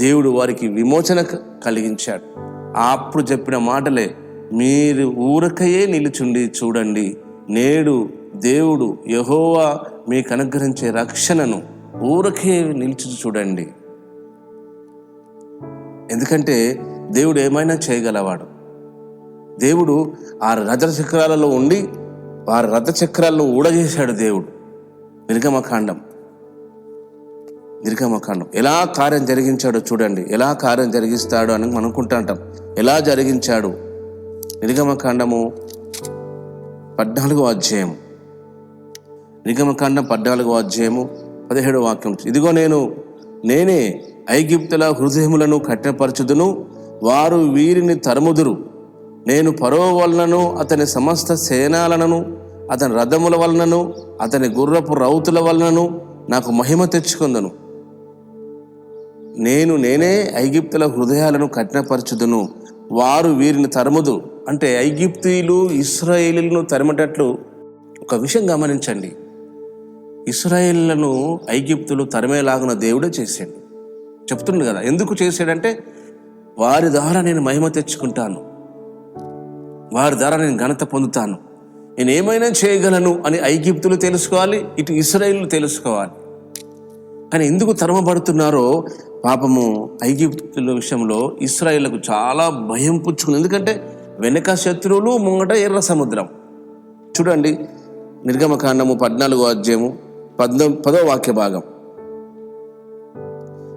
దేవుడు వారికి విమోచన కలిగించాడు. అప్పుడు చెప్పిన మాటలే, మీరు ఊరకయే నిలుచుండి చూడండి, నేడు దేవుడు యెహోవా మీకు అనుగ్రహించే రక్షణను ఊరకే నిలిచి చూడండి. ఎందుకంటే దేవుడు ఏమైనా చేయగలవాడు. దేవుడు ఆ రథ చక్రాలలో ఉండి వారి రథ చక్రాలను ఊడజేశాడు. దేవుడు నిర్గమకాండం ఎలా కార్యం జరిగించాడో చూడండి. ఎలా కార్యం జరిగిస్తాడు అని మనం అనుకుంటాంటాం. ఎలా జరిగించాడు? నిర్గమకాండము 14వ అధ్యాయం, నిర్గమకాండం 14వ అధ్యాయము 17వ వాక్యం. ఇదిగో నేనే ఐగుప్తుల హృదయములను కఠినపరచుదును, వారు వీరిని తరుముదురు. నేను ఫరో వలనను, అతని సమస్త సేనాలను, అతని రథముల వలనను, అతని గుర్రపు రౌతుల వలనను నాకు మహిమ తెచ్చుకుందును. నేనే ఐగుప్తుల హృదయాలను కఠినపరచుదును, వారు వీరిని తరుముదు. అంటే ఐగుప్తీయులు ఇశ్రాయేలీలను తరిమేటట్లు ఒక విషయం గమనించండి. ఇశ్రాయేలీలను ఐగుప్తులు తరిమేలాగున దేవుడే చేశాడు. చెప్తున్నాడు కదా, ఎందుకు చేశాడంటే వారి ద్వారా నేను మహిమ తెచ్చుకుంటాను, వారి ద్వారా నేను ఘనత పొందుతాను, నేను ఏమైనా చేయగలను అని ఐగుప్తులు తెలుసుకోవాలి, ఇటు ఇశ్రాయేలీలు తెలుసుకోవాలి. కానీ ఎందుకు తరమబడుతున్నారో పాపము ఐగుప్తుల విషయంలో ఇశ్రాయేలుకు చాలా భయం పుచ్చుకుంది. ఎందుకంటే వెనక శత్రువులు, ముంగట ఎర్ర సముద్రం. చూడండి నిర్గమకాండము 14వ అధ్యాయము 10వ వాక్య భాగం.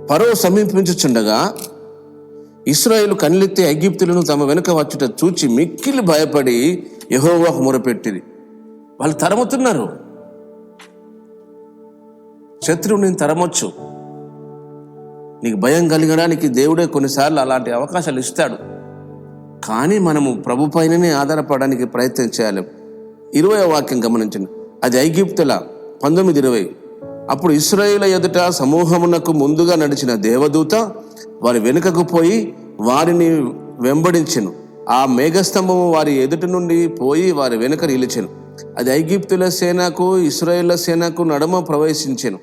ఫరో సమీపించుచుండగా ఇశ్రాయేలు కన్నెత్తి ఐగుప్తులను తమ వెనుక వచ్చుట చూచి మిక్కిలి భయపడి యెహోవాకు మొరపెట్టిరి. వాళ్ళు తరముతున్నారు. శత్రువు నేను తరమొచ్చు. నీకు భయం కలిగడానికి దేవుడే కొన్నిసార్లు అలాంటి అవకాశాలు ఇస్తాడు. కానీ మనము ప్రభు పైననే ఆధారపడడానికి ప్రయత్నం చేయాలి. 20వ వాక్యం గమనించండి. అది ఐగుప్తుల 19:20. అప్పుడు ఇశ్రాయేలు ఎదుట సమూహమునకు ముందుగా నడిచిన దేవదూత వారి వెనుకకు పోయి వారిని వెంబడించెను. ఆ మేఘస్తంభము వారి ఎదుట నుండి పోయి వారి వెనుక నిలిచెను. అది ఐగుప్తుల సేనకు ఇశ్రాయేళ్ల సేనకు నడుమ ప్రవేశించెను.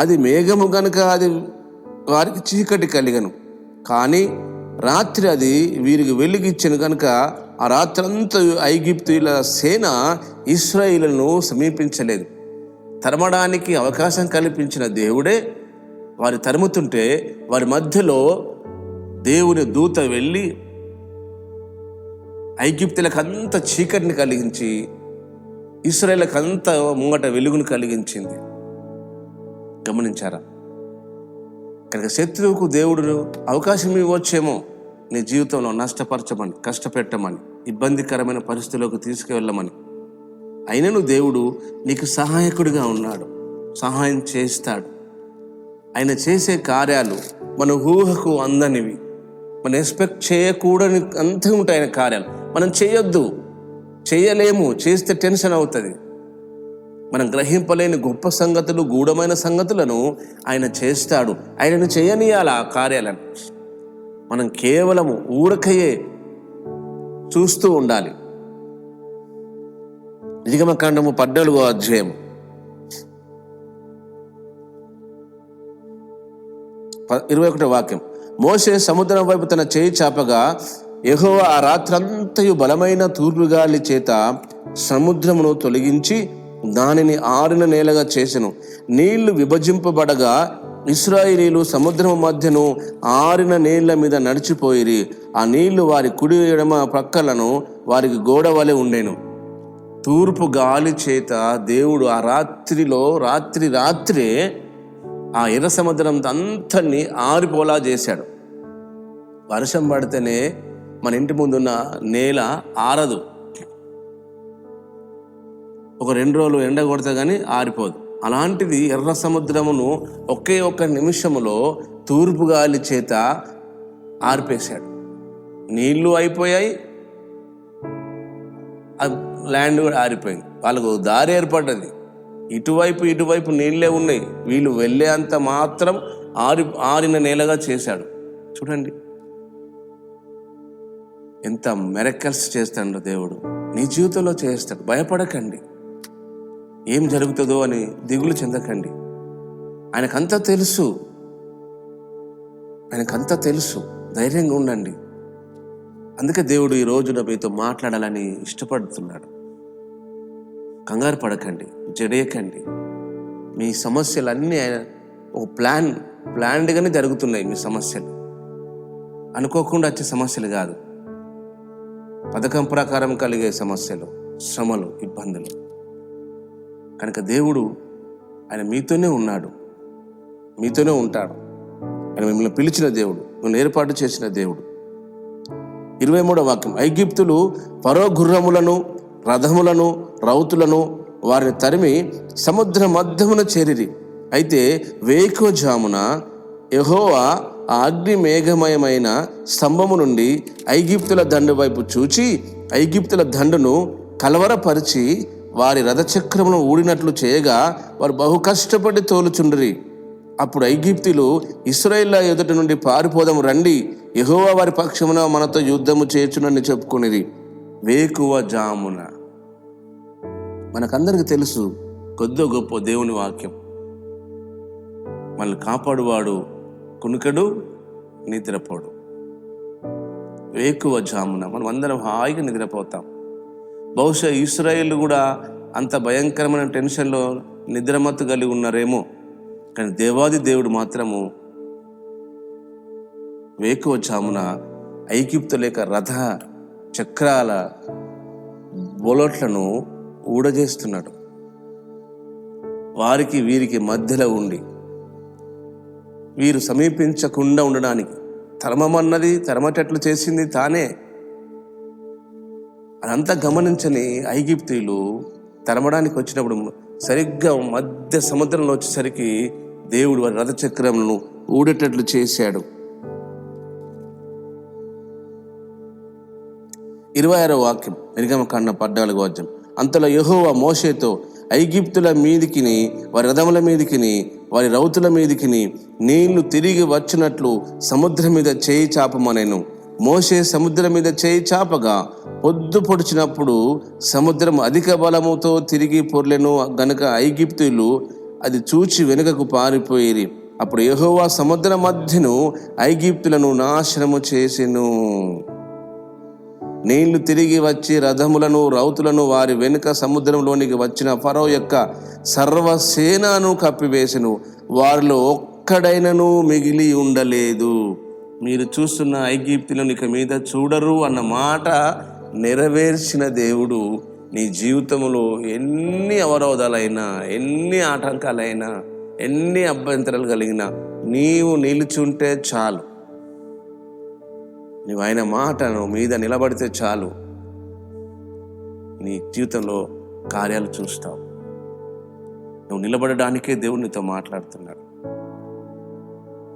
అది మేఘము గనుక అది వారికి చీకటి కలిగను, కానీ రాత్రి అది వీరికి వెలుగిచ్చెను కనుక ఆ రాత్రంతా ఐగుప్తుల సేన ఇశ్రాయేలును సమీపించలేదు. తరమడానికి అవకాశం కల్పించిన దేవుడే వారి తరుముతుంటే వారి మధ్యలో దేవుని దూత వెళ్ళి ఐగుప్తులకు అంత చీకటిని కలిగించి ఇశ్రాయేలుకు అంత ముంగట వెలుగును కలిగించింది. గమనించారా? కనుక శత్రువుకు దేవుడు అవకాశం ఇవ్వచ్చేమో నీ జీవితంలో నష్టపరచమని, కష్టపెట్టమని, ఇబ్బందికరమైన పరిస్థితుల్లోకి తీసుకువెళ్ళమని. అయినను దేవుడు నీకు సహాయకుడిగా ఉన్నాడు, సహాయం చేస్తాడు. ఆయన చేసే కార్యాలు మన ఊహకు అందనివి, మనం ఎక్స్పెక్ట్ చేయకూడని అంతే ఉంటాయి ఆయన కార్యాలు. మనం చేయొద్దు, చేయలేము, చేస్తే టెన్షన్ అవుతుంది. మనం గ్రహింపలేని గొప్ప సంగతులు, గూఢమైన సంగతులను ఆయన చేస్తాడు. ఆయనను చేయనీయాలి ఆ కార్యాలను. మనం కేవలము ఊరకయే చూస్తూ ఉండాలి. నిర్గమకాండము 14వ అధ్యాయం 21వ వాక్యం. మోషే సముద్రం వైపు తన చేయి చాపగా యెహోవా ఆ రాత్రంతయు బలమైన తూర్పుగాలి చేత సముద్రమును తొలగించి దానిని ఆరిన నేలగా చేసెను. నీళ్లు విభజింపబడగా ఇశ్రాయేలీలు సముద్రము మధ్యను ఆరిన నీళ్ల మీద నడిచిపోయిరి. ఆ నీళ్లు వారి కుడి ఎడమ ప్రక్కలను వారికి గోడ వలె ఉండెను. తూర్పు గాలి చేత దేవుడు ఆ రాత్రే ఆ ఎర్ర సముద్రం అంతని ఆరిపోలా చేశాడు. వర్షం పడితేనే మన ఇంటి ముందున్న నేల ఆరదు. ఒక 2 రోజులు ఎండ కొడితే కానీ ఆరిపోదు. అలాంటిది ఎర్ర సముద్రమును ఒకే ఒక్క నిమిషములో తూర్పు గాలి చేత ఆర్పేశాడు. నీళ్లు అయిపోయాయి, ల్యాండ్ కూడా ఆరిపోయింది. వాళ్ళకు దారి ఏర్పడ్డది. ఇటువైపు నీళ్ళే ఉన్నాయి. వీళ్ళు వెళ్ళే అంత మాత్రం ఆరిన నేలగా చేశాడు. చూడండి ఎంత మిరకల్స్ చేస్తాడు దేవుడు. నీ జీవితంలో చేస్తాడు. భయపడకండి, ఏం జరుగుతుందో అని దిగులు చెందకండి. ఆయనకంతా తెలుసు. ధైర్యంగా ఉండండి. అందుకే దేవుడు ఈ రోజున మీతో మాట్లాడాలని ఇష్టపడుతున్నాడు. కంగారు పడకండి, జడేయకండి. మీ సమస్యలన్నీ ఆయన ఒక ప్లాన్డ్గానే జరుగుతున్నాయి. మీ సమస్యలు అనుకోకుండా వచ్చే సమస్యలు కాదు, పథకం ప్రకారం కలిగే సమస్యలు, శ్రమలు, ఇబ్బందులు. కనుక దేవుడు ఆయన మీతోనే ఉన్నాడు, మీతోనే ఉంటాడు. ఆయన మిమ్మల్ని పిలిచిన దేవుడు, మిమ్మల్ని ఏర్పాటు చేసిన దేవుడు. 23వ వాక్యం, ఐగుప్తులు ఫరో గుర్రములను, రథములను, రౌతులను వారిని తరిమి సముద్ర మధ్యమున చేరిరి. అయితే వేకువజామున యెహోవా ఆ అగ్ని మేఘమయమైన స్తంభము నుండి ఐగుప్తుల దండు వైపు చూచి ఐగుప్తుల దండును కలవరపరిచి వారి రథచక్రమును ఊడినట్లు చేయగా వారు బహు కష్టపడి తోలుచుండిరి. అప్పుడు ఐగుప్తులు ఇశ్రాయేలు ఎదుట నుండి పారిపోదాము రండి, యెహోవా వారి పక్షమున మనతో యుద్ధము చేయుచునని చెప్పుకునేది. వేకువ జామున. మనకందరికి తెలుసు కొద్దో గొప్ప దేవుని వాక్యం. మనల్ని కాపాడువాడు కునుకడు, నిద్రపోడు. వేకువ జామున మనం అందరం హాయిగా నిద్రపోతాం. బహుశా ఇశ్రాయేలు కూడా అంత భయంకరమైన టెన్షన్లో నిద్రమత్తు కలిగి ఉన్నారేమో. కానీ దేవాది దేవుడు మాత్రము వేకువ జామున ఐగుప్తు లేక రథ చక్రాల బొలట్లను ఊడజేస్తున్నాడు. వారికి వీరికి మధ్యలో ఉండి వీరు సమీపించకుండా ఉండడానికి తరమమన్నది తరమటట్లు చేసింది తానే. అదంతా గమనించని ఐగుప్తీయులు తరమడానికి వచ్చినప్పుడు సరిగ్గా మధ్య సముద్రంలో వచ్చేసరికి దేవుడు వారి రథచక్రములను ఊడేటట్లు చేశాడు. 26వ వాక్యం, నిర్గమకాండం 14వ అధ్యాయం. అంతలో యెహోవా మోషేతో ఐగుప్తుల మీదికిని వారి రథముల మీదికిని వారి రౌతుల మీదికిని నీళ్లు తిరిగి వచ్చినట్లు సముద్రం మీద చేయి చాపమనెను. మోషే సముద్రం మీద చేయి చాపగా పొద్దు పొడిచినప్పుడు సముద్రం అధిక బలముతో తిరిగి పొర్లెను గనుక ఐగుప్తులు అది చూచి వెనుకకు పారిపోయిరి. అప్పుడు యెహోవా సముద్ర మధ్యను ఐగుప్తులను నాశనము చేసెను. నీళ్లు తిరిగి వచ్చి రథములను రౌతులను వారి వెనుక సముద్రంలోనికి వచ్చిన ఫరో యొక్క సర్వసేనను కప్పివేసెను. వారిలో ఒక్కడైనను మిగిలి ఉండలేదు. మీరు చూస్తున్న ఐగుప్తులను ఇక మీద చూడరు అన్న మాట నెరవేర్చిన దేవుడు నీ జీవితంలో ఎన్ని అవరోధాలైనా, ఎన్ని ఆటంకాలైనా, ఎన్ని అభ్యంతరాలు కలిగినా నీవు నిలుచుంటే చాలు. నువ్వు ఆయన మాటను మీద నిలబడితే చాలు, నీ జీవితంలో కార్యాలు చూస్తావు. నువ్వు నిలబడడానికే దేవుడు నీతో మాట్లాడుతున్నాడు.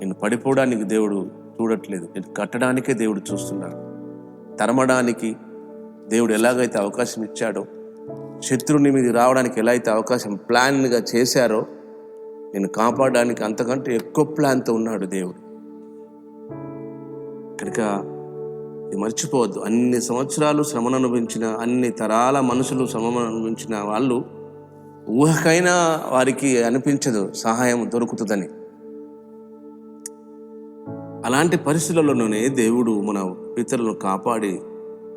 నేను పడిపోవడానికి దేవుడు చూడట్లేదు, నేను కట్టడానికే దేవుడు చూస్తున్నాడు. తరమడానికి దేవుడు ఎలాగైతే అవకాశం ఇచ్చాడో, శత్రువుని మీద రావడానికి ఎలా అయితే అవకాశం ప్లాన్గా చేశారో, నేను కాపాడడానికి అంతకంటే ఎక్కువ ప్లాన్తో ఉన్నాడు దేవుడు. కనుక ఇది మర్చిపోవద్దు. అన్ని సంవత్సరాలు శ్రమను అనుభవించిన, అన్ని తరాల మనుషులు శ్రమను అనుభవించిన వాళ్ళు ఊహకైనా వారికి అనిపించదు సహాయం దొరుకుతుందని. అలాంటి పరిస్థితులలోనే దేవుడు మన పితరులను కాపాడి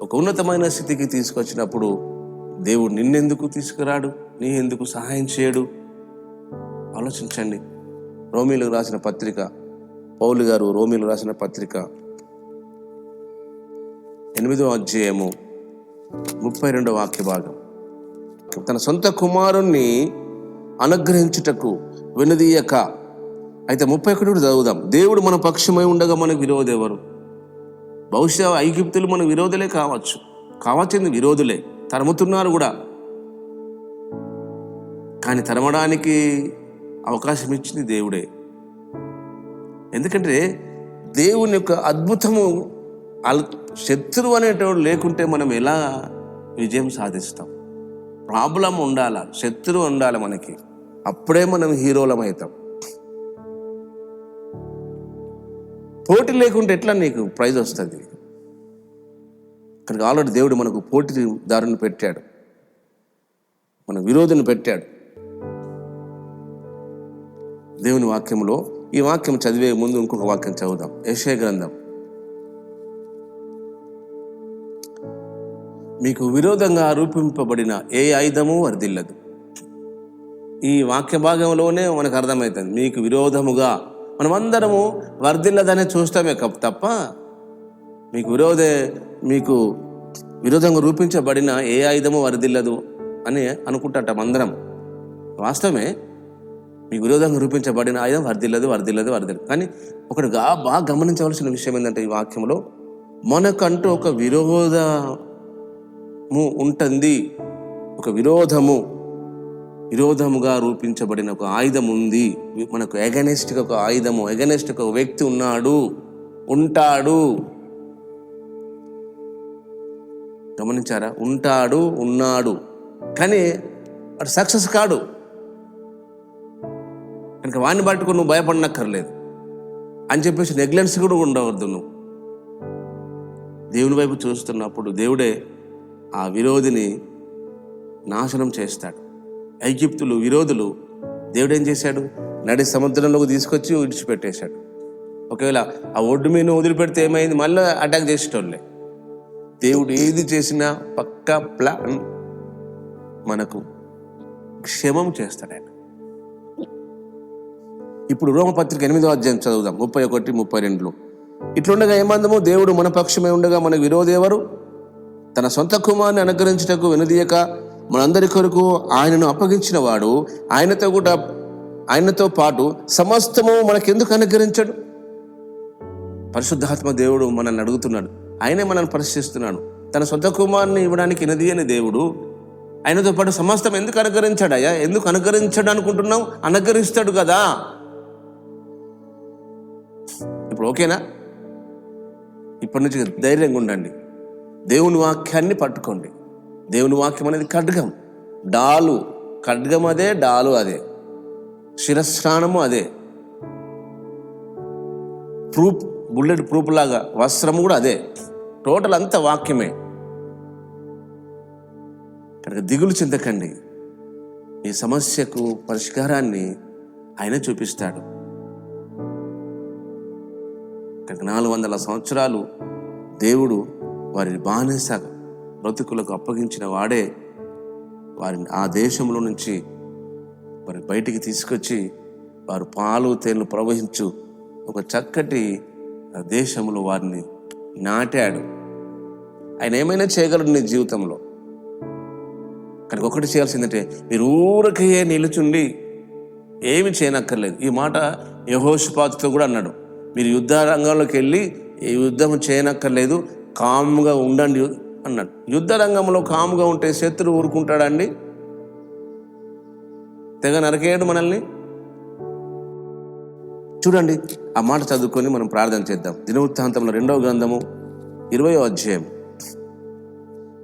ఒక ఉన్నతమైన స్థితికి తీసుకొచ్చినప్పుడు దేవుడు నిన్నెందుకు తీసుకురాడు, నీ ఎందుకు సహాయం చేయడు? ఆలోచించండి. రోమీలకు రాసిన పత్రిక, పౌలు గారు రోమీలకు రాసిన పత్రిక 8వ అధ్యాయము 32వ వాక్య భాగం. వాక్యం. తన సొంత కుమారుణ్ణి అనుగ్రహించుటకు వెనుదీయక. అయితే 31 చదువుదాం. దేవుడు మన పక్షమై ఉండగా మనకు విరోధి ఎవరు? బహుశా ఐగుప్తులు మన విరోధులే కావచ్చింది విరోధులే, తరుముతున్నారు కూడా. కానీ తరమడానికి అవకాశం ఇచ్చింది దేవుడే. ఎందుకంటే దేవుని యొక్క అద్భుతము, శత్రువు అనేటోడు లేకుంటే మనం ఎలా విజయం సాధిస్తాం? ప్రాబ్లం ఉండాల, శత్రువు ఉండాలి మనకి, అప్పుడే మనం హీరోలం అవుతాం. పోటీ లేకుంటే ఎట్లా నీకు ప్రైజ్ వస్తుంది? కనుక ఆల్రెడీ దేవుడు మనకు పోటీదారుని పెట్టాడు, మన విరోధిని పెట్టాడు. దేవుని వాక్యంలో ఈ వాక్యం చదివే ముందు ఇంకొక వాక్యం చదువుదాం. యెషయా గ్రంథం. మీకు విరోధంగా రూపింపబడిన ఏ ఆయుధము వర్ధిల్లదు. ఈ వాక్య భాగంలోనే మనకు అర్థమవుతుంది, మీకు విరోధముగా. మనమందరము వర్ధిల్లదనే చూస్తామే తప్ప మీకు విరోధంగా రూపించబడిన ఏ ఆయుధము వర్ధిల్లదు అని అనుకుంటాం అందరం. వాస్తవమే, మీకు విరోధంగా రూపించబడిన ఆయుధం వర్ధిల్లదు. కానీ ఒకటి బాగా గమనించవలసిన విషయం ఏంటంటే, ఈ వాక్యంలో మనకంటూ ఒక విరోధము ఉంటుంది. ఒక విరోధముగా రూపించబడిన ఒక ఆయుధం ఉంది. మనకు ఎగనెస్ట్గా ఒక ఆయుధము, ఎగనెస్ట్ ఒక వ్యక్తి ఉంటాడు. గమనించారా? ఉన్నాడు, కానీ వాడు సక్సెస్ కాడు. కనుక వాడిని పట్టుకుని నువ్వు భయపడనక్కర్లేదు అని చెప్పేసి నెగ్లెన్స్ కూడా ఉండవద్దు. నువ్వు దేవుని వైపు చూస్తున్నప్పుడు దేవుడే ఆ విరోధిని నాశనం చేస్తాడు. ఐగుప్తులు విరోధులు దేవుడు ఏం చేశాడు? నడి సముద్రంలోకి తీసుకొచ్చి విడిచిపెట్టేశాడు. ఒకవేళ ఆ ఒడ్డు మీద వదిలిపెడితే ఏమైంది? మళ్ళీ అటాక్ చేసేటోళ్ళే. దేవుడు ఏది చేసినా పక్కా ప్లాన్, మనకు క్షేమం చేస్తాడు ఆయన. ఇప్పుడు రోమపత్రిక 8వ అధ్యాయం చదువుదాం, 31, 32. ఇట్లుండగా ఏమందము? దేవుడు మన పక్షమే ఉండగా మన విరోధి ఎవరు? తన సొంత కుమారుని అనుగ్రహించుటకు వెనుదీయక మనందరి కొరకు ఆయనను అప్పగించిన వాడు ఆయనతో పాటు సమస్తము మనకెందుకు అనుగ్రహించాడు? పరిశుద్ధాత్మ దేవుడు మనల్ని అడుగుతున్నాడు, ఆయనే మనల్ని పరిశీలిస్తున్నాడు. తన సొంత కుమారుని ఇవ్వడానికి వినదీయని దేవుడు ఆయనతో పాటు సమస్తం ఎందుకు అనుగ్రహించాడయ్యా? ఎందుకు అనుగ్రహించాడు అనుకుంటున్నావు? అనుగ్రహిస్తాడు కదా. ఇప్పుడు ఓకేనా? ఇప్పటి నుంచి ధైర్యంగా ఉండండి. దేవుని వాక్యాన్ని పట్టుకోండి. దేవుని వాక్యం అనేది ఖడ్గం, డాలు. ఖడ్గం అదే, డాలు అదే, శిరస్నానము అదే, బుల్లెట్ ప్రూఫ్ లాగా వస్త్రము కూడా అదే. టోటల్ అంతా వాక్యమే. కనుక దిగులు చెందకండి. ఈ సమస్యకు పరిష్కారాన్ని ఆయన చూపిస్తాడు. కనుక 400 సంవత్సరాలు దేవుడు వారిని బానిస బ్రతుకులకు అప్పగించిన వాడే వారిని ఆ దేశంలో నుంచి వారి బయటికి తీసుకొచ్చి వారు పాలు తేనెలు ప్రవహించు ఒక చక్కటి దేశంలో వారిని నాటాడు. ఆయన ఏమైనా చేయగలడు నీ జీవితంలో. కనుక ఒకటి చేయాల్సిందంటే, మీరు ఊరికే నిలుచుండి ఏమి చేయనక్కర్లేదు. ఈ మాట యెహోషాపాతుతో కూడా అన్నాడు, మీరు యుద్ధ రంగంలోకి వెళ్ళి యుద్ధం చేయనక్కర్లేదు, కామ్గా ఉండండి అన్నాడు. యుద్ధ రంగంలో కామ్గా ఉంటే శత్రువు ఊరుకుంటాడండి? తెగ నరకేయడు మనల్ని. చూడండి, ఆ మాట చదువుకొని మనం ప్రార్థన చేద్దాం. దినవృత్తాంతంలో 2వ గ్రంథము 20వ అధ్యాయం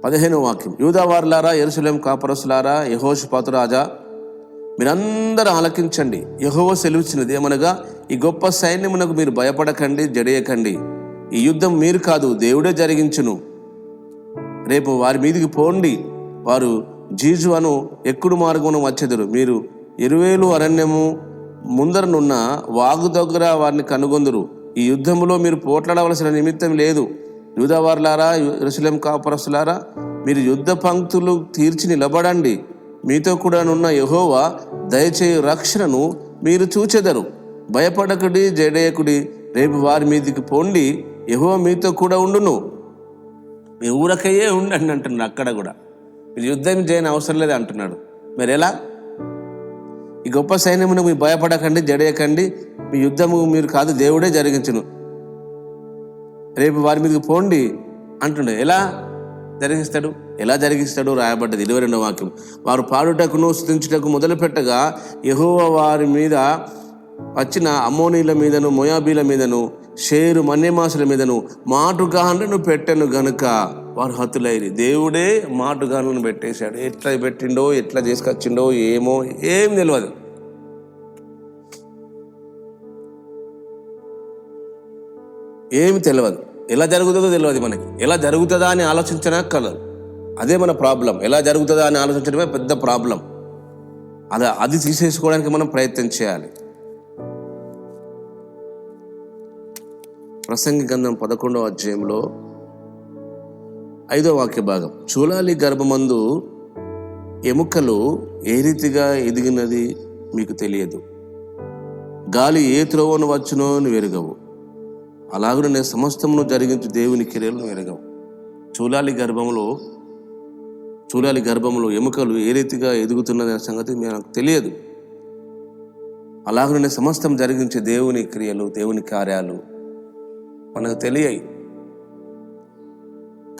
15వ వాక్యం. యూదావారులారా, యెరూషలేము కాపురస్తులారా, యెహోషాపాతు రాజా, మీరందరూ ఆలకించండి. యెహోవా సెలవిచ్చినది ఏమనగా, ఈ గొప్ప సైన్యమునకు మీరు భయపడకండి, జడియకండి. ఈ యుద్ధం మీరు కాదు, దేవుడే జరిగించును. రేపు వారి మీదికి పోండి. వారు జీజు అను ఎక్కుడు మార్గమును వచ్చెదరు. మీరు యెరూయేలు అరణ్యము ముందరనున్న వాగు దగ్గర వారిని కనుగొందురు. ఈ యుద్ధంలో మీరు పోట్లాడవలసిన నిమిత్తం లేదు. యూదావారులారా, యెరూషలేము కాపురస్తులారా, మీరు యుద్ధ పంక్తులు తీర్చి నిలబడండి. మీతో కూడా నున్న యెహోవా దయచేయు రక్షణను మీరు చూచెదరు. భయపడకుడి, జడేయకుడి. రేపు వారి మీదికి పోండి. యెహోవా మీతో కూడా ఉండును. మీ ఊరకయ్యే ఉండండి అంటున్నారు. అక్కడ కూడా మీరు యుద్ధం చేయని అవసరం లేదు అంటున్నాడు. మరి ఎలా? ఈ గొప్ప సైన్యమును మీరు భయపడకండి, జడేయకండి, మీ యుద్ధము మీరు కాదు, దేవుడే జరిగించును, రేపు వారి మీదకి పోండి అంటుండే. ఎలా జరిగిస్తాడు? రాయబడ్డది 22వ వాక్యం. వారు పాడుటకును స్తుతించుటకు మొదలుపెట్టగా యెహోవా వారి మీద వచ్చిన అమ్మోనీల మీదను, మోయాబీల మీదను, షేరు మన్యమాసుల మీదను మాటుగాండ్లను పెట్టెను గనుక వారు హతులైరి. దేవుడే మాటుగాండ్లను పెట్టేశాడు. ఎట్లా పెట్టిండో, ఎట్లా చేసుకొచ్చిండో ఏమో, ఏం తెలియదు. ఎలా జరుగుతుందో తెలియదు మనకి. ఎలా జరుగుతుందా అని ఆలోచించనక్కర్లేదు. అదే మన ప్రాబ్లం. ఎలా జరుగుతుందా అని ఆలోచించడమే పెద్ద ప్రాబ్లం. అది తీసేసుకోవడానికి మనం ప్రయత్నం చేయాలి. ప్రసంగి గ్రంథం 11వ అధ్యాయంలో 5వ వాక్య భాగం. చూలాలి గర్భమందు ఎముకలు ఏ రీతిగా ఎదిగినది మీకు తెలియదు, గాలి ఏ త్రోవను వచ్చునో ఎరుగవు, అలాగనే సమస్తమును జరిగించు దేవుని క్రియలను ఎరగవు. చూలాలి గర్భంలో ఎముకలు ఏ రీతిగా ఎదుగుతున్నది అనే సంగతి మనకు తెలియదు. అలాగనే సమస్తం జరిగించే దేవుని క్రియలు, దేవుని కార్యాలు మనకు తెలియయి.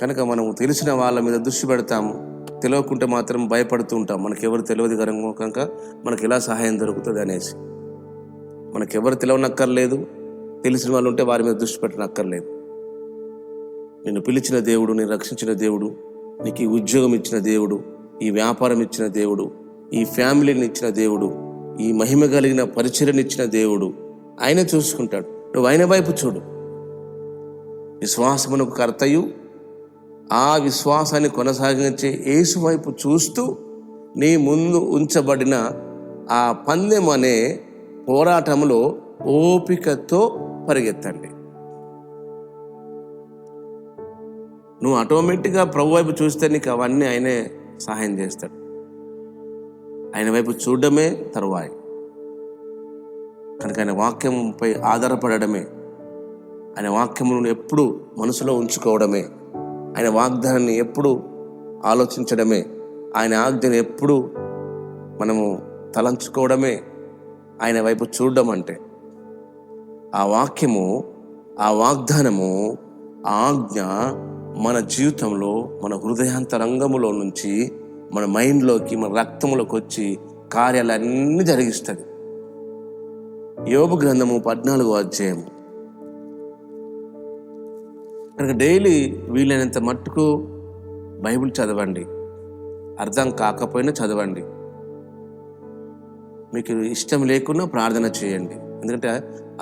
కనుక మనం తెలిసిన వాళ్ళ మీద దృష్టి పెడతాము, తెలియకుంటే మాత్రం భయపడుతూ ఉంటాం. మనకెవరు తెలియదు కనుక మనకు ఎలా సహాయం దొరుకుతుంది అనేసి. మనకెవరు తెలియనక్కర్లేదు, తెలిసిన వాళ్ళు ఉంటే వారి మీద దృష్టి పెట్టనక్కర్లేదు. నిన్ను పిలిచిన దేవుడు, నేను రక్షించిన దేవుడు, నీకు ఈ ఉద్యోగం ఇచ్చిన దేవుడు, ఈ వ్యాపారం ఇచ్చిన దేవుడు, ఈ ఫ్యామిలీని ఇచ్చిన దేవుడు, ఈ మహిమ కలిగిన పరిచర్యను ఇచ్చిన దేవుడు ఆయన చూసుకుంటాడు. నువ్వు ఆయన వైపు చూడు. విశ్వాసమునకు కర్తయు ఆ విశ్వాసాన్ని కొనసాగించే యేసు వైపు చూస్తూ నీ ముందు ఉంచబడిన ఆ పందెం అనే పోరాటంలో ఓపికతో పరిగెత్తండి. నువ్వు ఆటోమేటిక్గా ప్రభు వైపు చూస్తే నీకు అవన్నీ ఆయనే సహాయం చేస్తాడు. ఆయన వైపు చూడడమే తరువాయి. కనుక ఆయన వాక్యంపై ఆధారపడమే, ఆయన వాక్యమును ఎప్పుడు మనసులో ఉంచుకోవడమే, ఆయన వాగ్దానాన్ని ఎప్పుడు ఆలోచించడమే, ఆయన ఆజ్ఞను ఎప్పుడు మనము తలంచుకోవడమే ఆయన వైపు చూడడం అంటే. ఆ వాక్యము, ఆ వాగ్దానము, ఆ ఆజ్ఞ మన జీవితంలో, మన హృదయాంతరంగములో నుంచి మన మైండ్లోకి, మన రక్తంలోకి వచ్చి కార్యాలన్నీ జరిగిస్తుంది. యోబు గ్రంథము 14వ అధ్యాయము. కనుక డైలీ వీలైనంత మట్టుకు బైబిల్ చదవండి. అర్థం కాకపోయినా చదవండి. మీకు ఇష్టం లేకున్నా ప్రార్థన చేయండి. ఎందుకంటే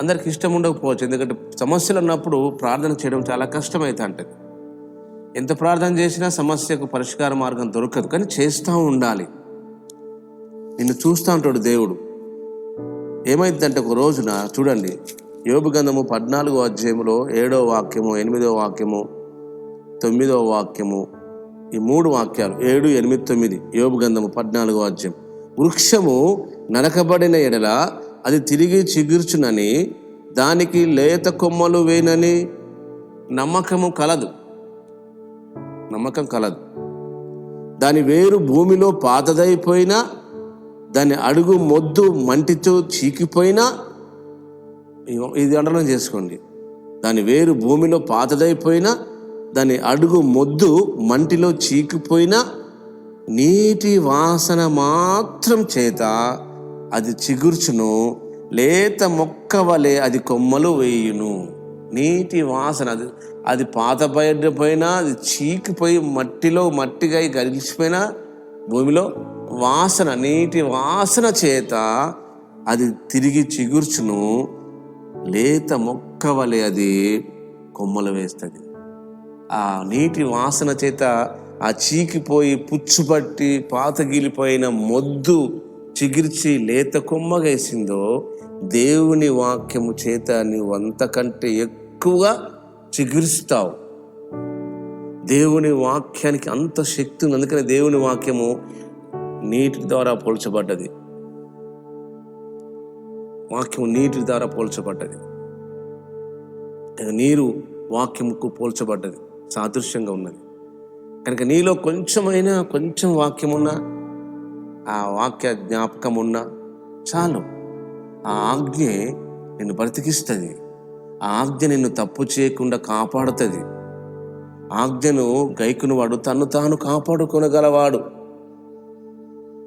అందరికి ఇష్టం ఉండకపోవచ్చు. ఎందుకంటే సమస్యలు ఉన్నప్పుడు ప్రార్థన చేయడం చాలా కష్టమైతే ఉంటుంది. ఎంత ప్రార్థన చేసినా సమస్యకు పరిష్కార మార్గం దొరకదు. కానీ చేస్తూ ఉండాలి. నిన్ను చూస్తూ ఉంటాడు దేవుడు. ఏమైందంటే ఒక రోజున చూడండి, యోబు గ్రంథము 14వ అధ్యాయంలో 7వ వాక్యము, 8వ వాక్యము, 9వ వాక్యము, ఈ 3 వాక్యాలు 7, 8, 9. యోబు గ్రంథము 14వ అధ్యాయం. వృక్షము నరకబడిన ఎడల అది తిరిగి చిగుర్చునని, దానికి లేత కొమ్మలు వేయనని నమ్మకం కలదు. దాని వేరు భూమిలో పాతదైపోయినా, దాని అడుగు మొద్దు మంటితో చీకిపోయినా, ఇది అండర్లైన్ చేసుకోండి. దాని వేరు భూమిలో పాతదైపోయినా, దాని అడుగు మొద్దు మంటిలో చీకిపోయినా, నీటి వాసన మాత్రం చేత అది చిగుర్చును, లేత మొక్క వలె అది కొమ్మలు వేయును. నీటి వాసన, అది పాతబడిపోయినా, అది చీకిపోయి మట్టిగా కలిసిపోయినా, భూమిలో వాసన, నీటి వాసన చేత అది తిరిగి చిగుర్చును, లేత మొక్క వలె అది కొమ్మలు వేస్తుంది. ఆ నీటి వాసన చేత ఆ చీకిపోయి పుచ్చుపట్టి పాతగిలిపోయిన మొద్దు చిగిర్చి లేత కొమ్మగేసిందో, దేవుని వాక్యము చేత నీవు అంతకంటే ఎక్కువగా చిగురుస్తావు. దేవుని వాక్యానికి అంత శక్తి ఉంది. అందుకని దేవుని వాక్యము నీటి ద్వారా పోల్చబడ్డది. నీరు వాక్యముకు పోల్చబడ్డది, సాదృశ్యంగా ఉన్నది. కనుక నీలో కొంచెం వాక్యం ఉన్నా, ఆ వాక్య జ్ఞాపకం ఉన్నా చాలు. ఆ ఆజ్ఞే నిన్ను బ్రతికిస్తుంది. ఆ ఆజ్ఞ నిన్ను తప్పు చేయకుండా కాపాడుతుంది. ఆజ్ఞను గైకునివాడు తన్ను తాను కాపాడుకొనగలవాడు.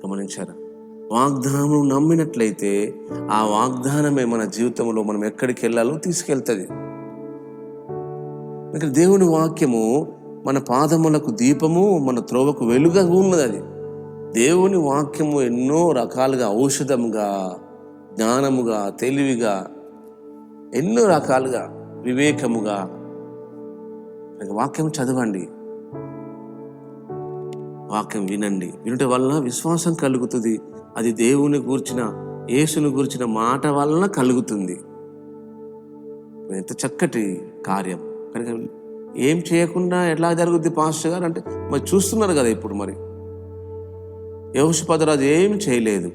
గమనించారా? వాగ్దానం నమ్మినట్లయితే ఆ వాగ్దానమే మన జీవితంలో మనం ఎక్కడికి వెళ్ళాలో తీసుకెళ్తుంది. ఇక్కడ దేవుని వాక్యము మన పాదములకు దీపము, మన త్రోవకు వెలుగుగా ఉన్నది. అది దేవుని వాక్యము ఎన్నో రకాలుగా, ఔషధముగా, జ్ఞానముగా, తెలివిగా, ఎన్నో రకాలుగా, వివేకముగా. వాక్యం చదవండి, వాక్యం వినండి. వినుట వలన విశ్వాసం కలుగుతుంది. అది దేవుని గూర్చిన, యేసుని గూర్చిన మాట వలన కలుగుతుంది. ఎంత చక్కటి కార్యం! కనుక ఏం చేయకుండా ఎట్లా జరుగుద్ది పాస్టర్ గారు అంటే, మరి చూస్తున్నారు కదా ఇప్పుడు. మరి యెహోషాపాతు ఏమీ చేయలేదు,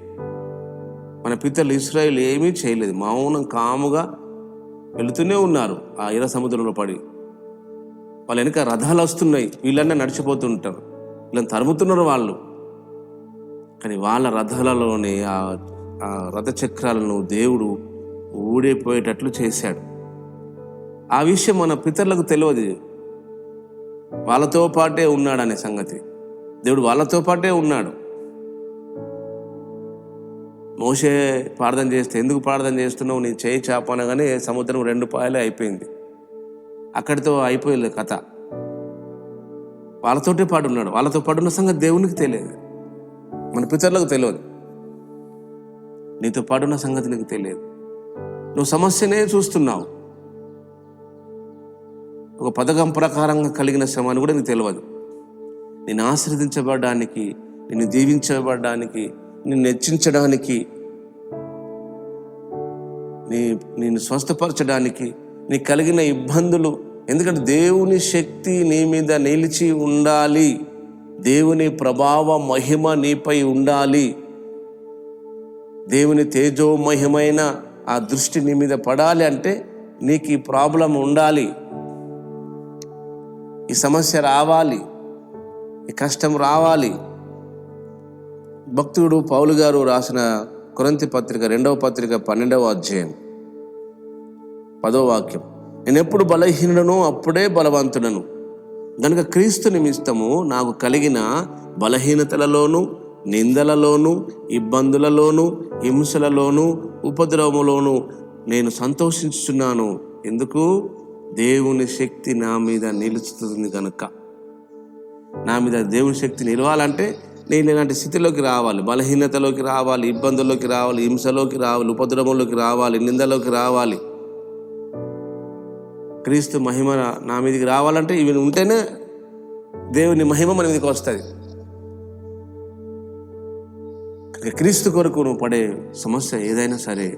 మన పితరులు ఇశ్రాయేలు ఏమీ చేయలేదు. మౌనం కాముగా వెళుతూనే ఉన్నారు ఆ ఎర్ర సముద్రంలో పడి. వాళ్ళ వెనక రథాలు వస్తున్నాయి, వీళ్ళన్నా నడిచిపోతుంటారు, వీళ్ళని తరుముతున్నారు వాళ్ళు. కానీ వాళ్ళ రథాలలోనే ఆ రథ చక్రాలను దేవుడు ఊడిపోయేటట్లు చేశాడు. ఆ విషయం మన పితరులకు తెలియదు. వాళ్ళతో పాటే ఉన్నాడనే సంగతి. దేవుడు వాళ్ళతో పాటే ఉన్నాడు. మోషే ప్రార్థన చేస్తే, ఎందుకు ప్రార్థన చేస్తున్నావు, నీ చేయి చాపనగానే సముద్రం 2 పాయలే అయిపోయింది. అక్కడితో అయిపోయింది కథ. వాళ్ళతోటే పాడున్నాడు. వాళ్ళతో పాడున్న సంగతి దేవునికి తెలియదు, మన పితరులకు తెలియదు. నీతో పాడున్న సంగతి నీకు తెలియదు. నువ్వు సమస్యనే చూస్తున్నావు. ఒక పథకం ప్రకారంగా కలిగిన శ్రమ అని కూడా నీకు తెలియదు. నిన్ను ఆశీర్వదించబడడానికి, నిన్ను దీవించబడడానికి, నిన్ను హెచ్చించడానికి, నిన్ను స్వస్థపరచడానికి నీకు కలిగిన ఇబ్బందులు. ఎందుకంటే దేవుని శక్తి నీ మీద నిలిచి ఉండాలి, దేవుని ప్రభావ మహిమ నీపై ఉండాలి, దేవుని తేజోమహిమైన ఆ దృష్టి నీ మీద పడాలి అంటే నీకు ఈ ప్రాబ్లం ఉండాలి, ఈ సమస్య రావాలి, ఈ కష్టం రావాలి. భక్తుడు పౌలు గారు రాసిన కొరింథీ పత్రిక 2వ పత్రిక 12వ అధ్యాయం 10వ వాక్యం, నేను ఎప్పుడు బలహీనుడనో అప్పుడే బలవంతుడను, కనుక క్రీస్తు నిమిత్తము నాకు కలిగిన బలహీనతలలోను, నిందలలోను, ఇబ్బందులలోను, హింసలలోను, ఉపద్రవములోను నేను సంతోషించుచున్నాను. ఎందుకు? దేవుని శక్తి నా మీద నిలుస్తుంది కనుక. నా మీద దేవుని శక్తి నిలవాలంటే నేను ఇలాంటి స్థితిలోకి రావాలి, బలహీనతలోకి రావాలి, ఇబ్బందుల్లోకి రావాలి, హింసలోకి రావాలి, ఉపద్రవంలోకి రావాలి, నిందలోకి రావాలి. క్రీస్తు మహిమ నా మీదకి రావాలంటే ఇవి ఉంటేనే దేవుని మహిమ మన మీదకి వస్తుంది. క్రీస్తు కొరకు నువ్వు పడే సమస్య ఏదైనా సరే,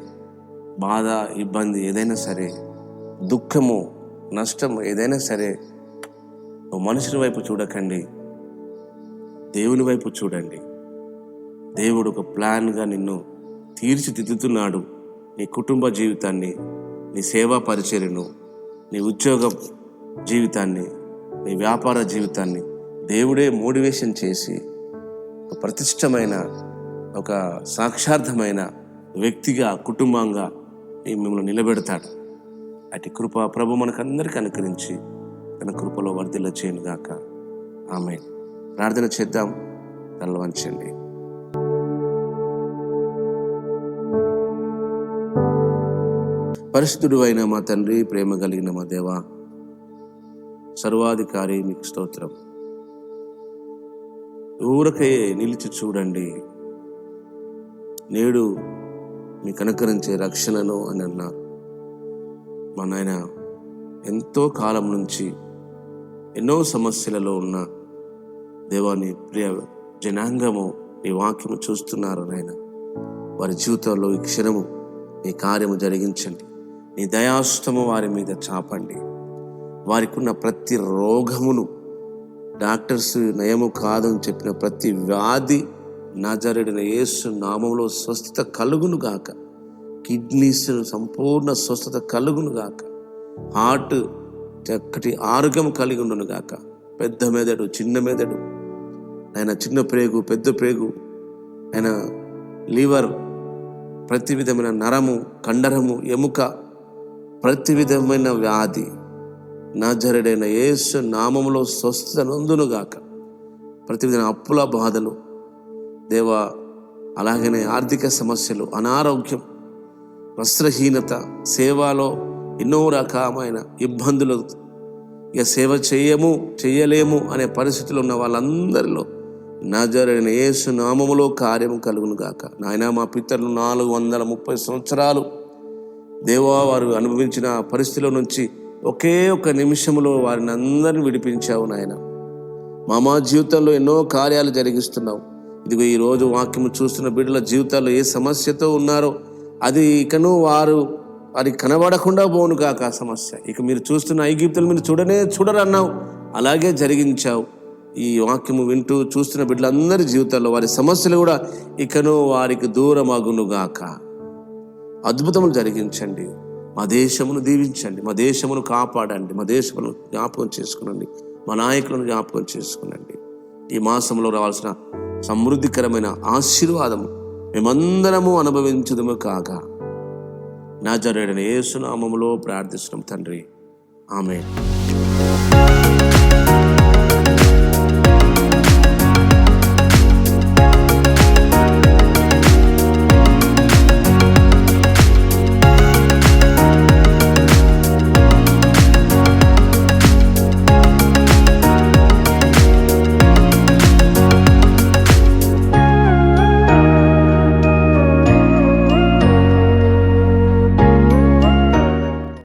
బాధ, ఇబ్బంది ఏదైనా సరే, దుఃఖము, నష్టము ఏదైనా సరే, నువ్వు మనుషుని వైపు చూడకండి, దేవుని వైపు చూడండి. దేవుడు ఒక ప్లాన్గా నిన్ను తీర్చిదిద్దుతున్నాడు. నీ కుటుంబ జీవితాన్ని, నీ సేవా పరిచర్యను, నీ ఉద్యోగ జీవితాన్ని, నీ వ్యాపార జీవితాన్ని దేవుడే మోటివేషన్ చేసి ఒక ప్రతిష్టమైన, ఒక సాక్షార్థమైన వ్యక్తిగా, కుటుంబంగా మిమ్మల్ని నిలబెడతాడు. అటు కృప ప్రభు మనకందరికీ అనుకరించి తన కృపలో వర్ధిల్ల చేయను గాక. ఆమేన్. ప్రార్థన చేద్దాం. తలలు వంచండి. పరిశుద్ధుడు అయిన మా తండ్రి, ప్రేమ కలిగిన మా దేవా, సర్వాధికారి, మీకు స్తోత్రం. ఊరకే నిలిచి చూడండి, నేడు మీకు అనుకరించే రక్షణను అని అన్నారు. మా నాయన ఎంతో కాలం నుంచి ఎన్నో సమస్యలలో ఉన్న దేవాని ప్రియ జనాంగము నీ వాక్యము చూస్తున్నారు నాయన. వారి జీవితంలో ఈ క్షణము నీ కార్యము జరిగించండి. నీ దయాస్తము వారి మీద చాపండి. వారికి ఉన్న ప్రతి రోగమును, డాక్టర్స్ నయము కాదని చెప్పిన ప్రతి వ్యాధి నజరేయుడైన యేసు నామములో స్వస్థత కలుగును గాక. కిడ్నీస్ సంపూర్ణ స్వస్థత కలుగును గాక. హార్ట్ చక్కటి ఆరోగ్యం కలిగి ఉండును గాక. పెద్ద మెదడు, చిన్న మెదడు, ఆయన చిన్న ప్రేగు, పెద్ద ప్రేగు, ఆయన లివర్, ప్రతి విధమైన నరము, కండరము, ఎముక, ప్రతి విధమైన వ్యాధి నజరేయుడైన యేసు నామములో స్వస్థత నొందునుగాక. ప్రతి విధమైన అప్పుల బాధలు దేవా, అలాగనే ఆర్థిక సమస్యలు, అనారోగ్యం, వస్త్రహీనత, సేవలో ఎన్నో రకమైన ఇబ్బందులు, ఇక సేవ చేయలేము అనే పరిస్థితులు ఉన్న వాళ్ళందరిలో నజరేయుడైన యేసు నామములో కార్యము కలుగును గాక. నాయన, మా పితరులు 430 సంవత్సరాలు దేవా వారు అనుభవించిన పరిస్థితుల నుంచి ఒకే ఒక నిమిషంలో వారిని అందరిని విడిపించావు నాయన. మా జీవితంలో ఎన్నో కార్యాలు జరిగిస్తున్నావు. ఇదిగో ఈరోజు వాక్యము చూస్తున్న బిడ్డల జీవితాల్లో ఏ సమస్యతో ఉన్నారో అది ఇకను వారి కనబడకుండా పోను కాక ఆ సమస్య. ఇక మీరు చూస్తున్న ఐగుప్తులు మీరు చూడరన్నావు, అలాగే జరిగించావు. ఈ వాక్యము వింటూ చూస్తున్న బిడ్డలందరి జీవితాల్లో వారి సమస్యలు కూడా ఇకను వారికి దూరమగును గాక. అద్భుతములు జరిగించండి. మా దేశమును దీవించండి, మా దేశమును కాపాడండి, మా దేశమును జ్ఞాపకం చేసుకునండి, మా నాయకులను జ్ఞాపకం చేసుకునండి. ఈ మాసంలో రావాల్సిన సమృద్ధికరమైన ఆశీర్వాదం మేమందరము అనుభవించుదుము కాగా. నజరేయుడైన యేసు నామములో ప్రార్థిస్తున్నాం తండ్రి, ఆమేన్.